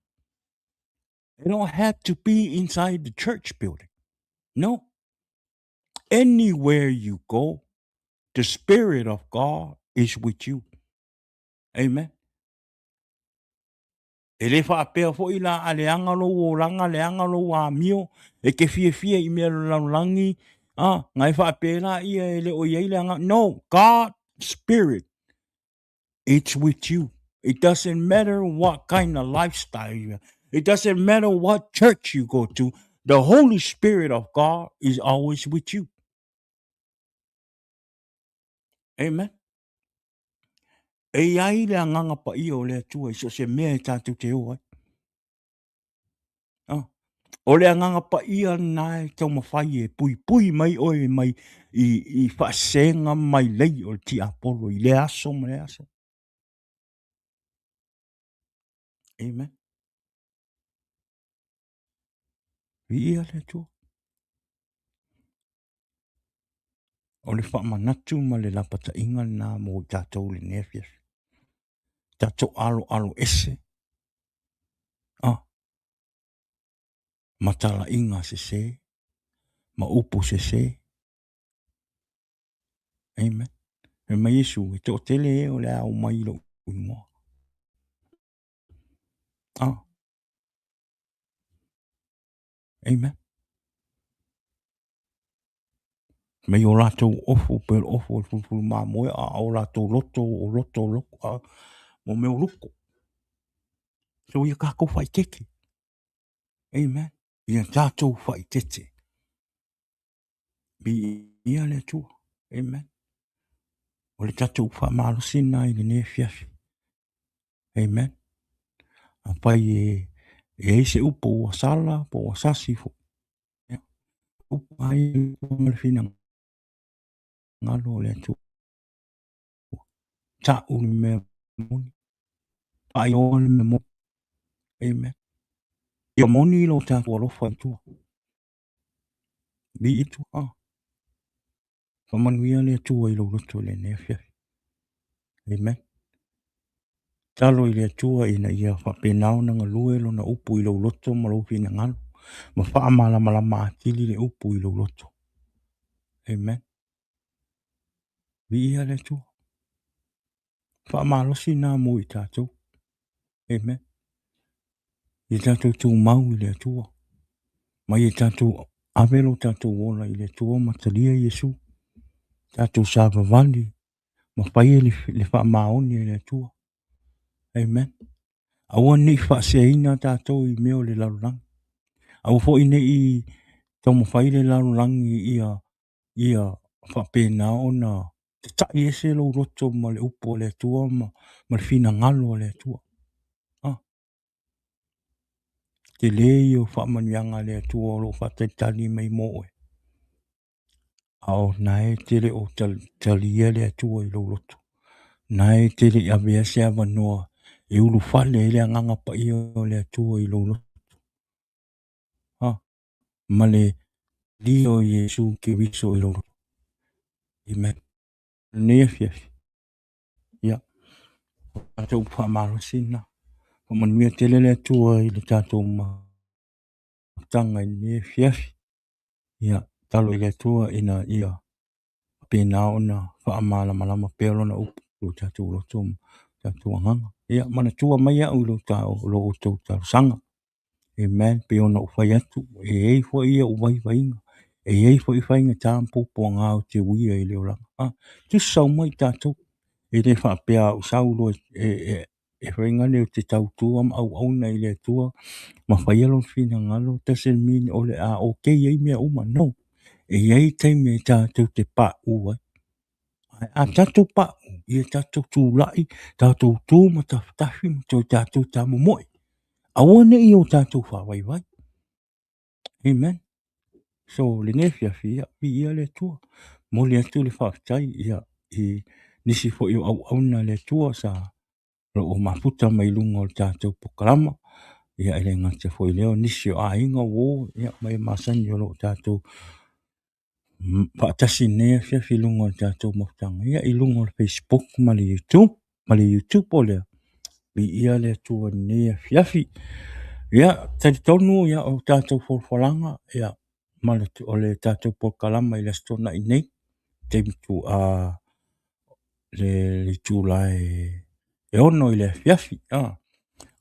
It don't have to be inside the church building. No. Anywhere you go, the Spirit of God is with you. Amen. E le whaapea fo i la ale angalo o langa le angalo a mio, e ke fia i mea langi, ngai whaapea la ia e le o iei le anga. No, God Spirit, it's with you. It doesn't matter what kind of lifestyle you have. It doesn't matter what church you go to. The Holy Spirit of God is always with you. Amen. E ai le anganga pa ia o le atua, so se mea e tātou te oa. O le anganga pa ia nai tau mawhai e pui mai oe mai i whaasenga mai lei o ti apolo i le aso ma le aso. Amen. Ia le atua. O le whaamanatu ma le lapataiga na mo tātou le nefias. Tātou alo ese. Matala inga se. Ma upu se. Amen. E mai Yesu, e tō tele e o le au mai lo unua. Amen. Mai o lātou ofu, pe ofu, fulfulu mā moe, o lātou loto, o loto, loko, mo me o loko. So ia kako whai teke. Amen. Ia tātou whai tete. Bi ia le tua. Amen. O le tātou wha marosina i le ne fiafi. Amen. A pai e se upo ua sala, po ua sasi fo. Upo ai o malfina. Ngalo le tua. Ta uni me moni. Ai o me moni. Amen. Ia moni lo tātou alofa i tua. Bi i tua. Whamanuia le tua i lo roto le ne fiafi. Amen. Talo i le tua ina ia whapenao na ngalue lo na upu i lo loto ma lo fina ngalo. Ma wha mala maatili le upu i lo loto. Amen. Vi ia le tua. Wha malosi nā mo i tātou. Amen. I tātou tū mau i le tua. Ma i tātou avelo tātou wola i le tua matalia Yesu. Tātou sāva vali. Ma whaia le wha maoni i le tua. Amen. Aua nei wha seina tātou i meo le larulang. Au fo ine i tomo whaile larulangi ia whapena o na te tai ese lo roto ma le upo le tua ma le fina ngalo le tua. Te lei o whamanianga le tua o lo whataitani mai moe. Ao nae tere o talia le tua i lo roto. Nae tere i avea se avanoa e ulu whale le anganga pa ia o le tua i lo roto. Ma le dio Yesu ke viso i lo roto. Amen. Nea fiafi. Ia. Tātou whamaro sina. Whamanuia tele le tua i le tātou ma. Tanga i nea fiafi. Ia. Talo i le tua ina ia. Pena ona whaamala malama pelo na upu. Lo tātou roto. Tātou anganga. Ia. Mana tua mai au lo tātou lo utou tātou sanga. Amen. Pe ona ufai atu. E ei fo ia uwai vainga. E ei fo i whainga tāmpo po ngā o te uia i leo langa. Tu sau mai tātou. E le whapea o saulo e whainga leo te tautua ma au na i le tua. Ma whaialo whina ngalo. Tasel mini o le a o kei ei mea uma. No. E ei teime tātou te pā ua. A tātou pā. I tātou tūlai. Tātou tū ma tawhitahi ma tō tātou tāmu moe. Awane i o tātou whawaiwai. Amen. So le nefia fia. Vi ia le tua. Mo le atu le whawhitai. Ia. I nisi fo i au na le tua sa. Ro o mafuta mai lunga o tātou pokalama. Ia ele ngata fo i leo. Nisi o a inga wo. Ia mai masani o lo tātou. Whaatasi nea fia fi lunga o tātou mawtanga. Ia i lunga o Facebook ma le YouTube. Ma le YouTube o lea. Vi ia le tua nea fiafi. Ia, tari tonu ia o tātou wholwhalanga. Ia, ma le o le tātou pokalama i le stona i nei. Timoteo le tūlai e ono i le fiafi.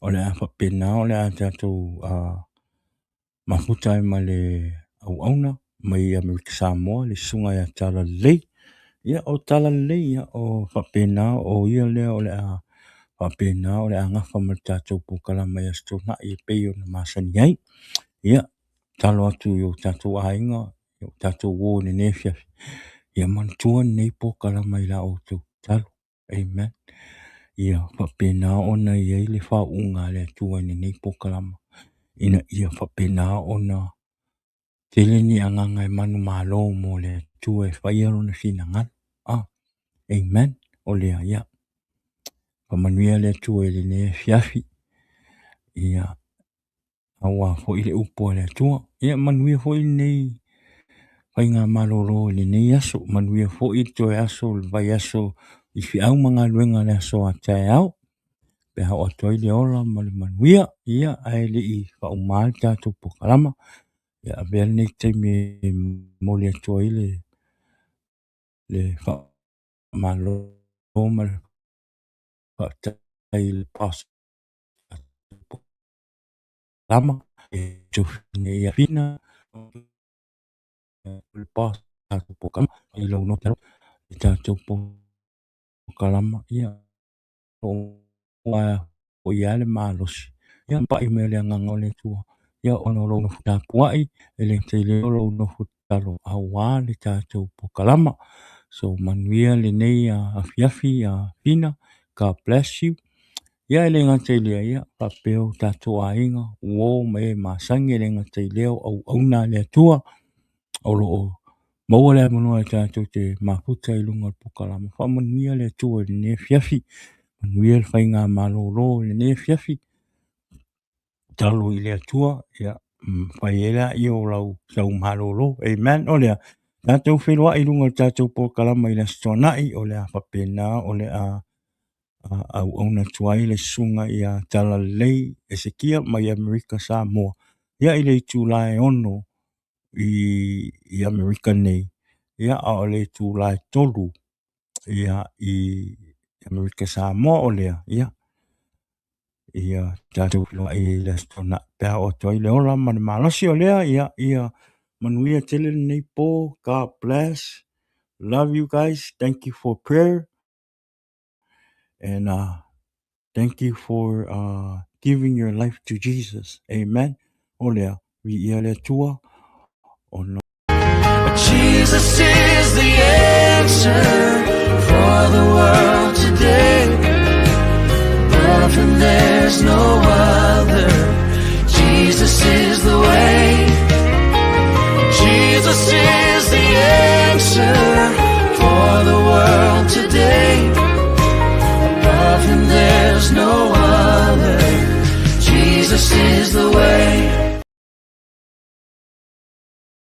O le awha pena o le a tātou mafuta ma le auna. Mai Amerika Samoa le sunga ia tala lei. Ia o tala lei ia o whapena o ia lea o le a whapena o le a ngafa ma le tātou pokalama i a stona i pei o na masani ai. Ia, talo atu i o tātou ainga. I o tātou wō ne ne fiafi. Ia mantua nei pokalama i la Autu. Talo. Amen. Ia whapena ona i eile whaunga le tua ni nei pokalama. Ina ia whapena ona tele ni anganga e manu malo mo le tua e whaiaro na fina ngal. Amen. O lea ia. Whamanuia le tua e le ne fiafi. Ia awa fo ile upo le tua ia manuia fo nei pai ngā malolo le nei aso manuia fo i toe aso le vai aso i fi au manga luenga le aso a tae au pe hao atoi le ola ma le manuia ia ai le i fa umal tātou pokalama ia avea nei taimi mo le atoi le fa malolo ma le fa tai le pas lama e tufi nei a fina le pas tātou pokalama i lau no taro i tātou pokalama ia o wa o ia le malosi ia pa i mele nganga le tua ia ono lo no futa puai ele te le lo no futalo awa le tātou pokalama so manuia le nei a afiafi a fina God bless you ia ele ngate le ia pa peo tātou ainga wo me masangi ele ngate leo au auna le tua o lo maua le manoa e tātou te maputa i lunga pokalama fa manuia le tua le ne fiafi manuia le whainga malolo le ne fiafi talo i le atua ia whai ela i o lau sau malolo amen o lea tātou whenua i lunga tātou pokalama i le stonai o lea whapena o lea au auna tuai le sunga i a tala lei Ezekia mai Amerika Samoa ia i le tūlae ono i Amerika nei ia a o le tūlae tolu ia i Amerika Samoa o lea ia ia tātou whenua i le stona pēr o toi le ola ma le malasi o lea ia manuia tele nei po God bless love you guys thank you for prayer and thank you for giving your life to Jesus amen o lea vi ia le tua o no Jesus is the answer for the world today. Above him there's no other. Jesus is the way. Jesus is the answer for the world today. Above him there's no other. Jesus is the way.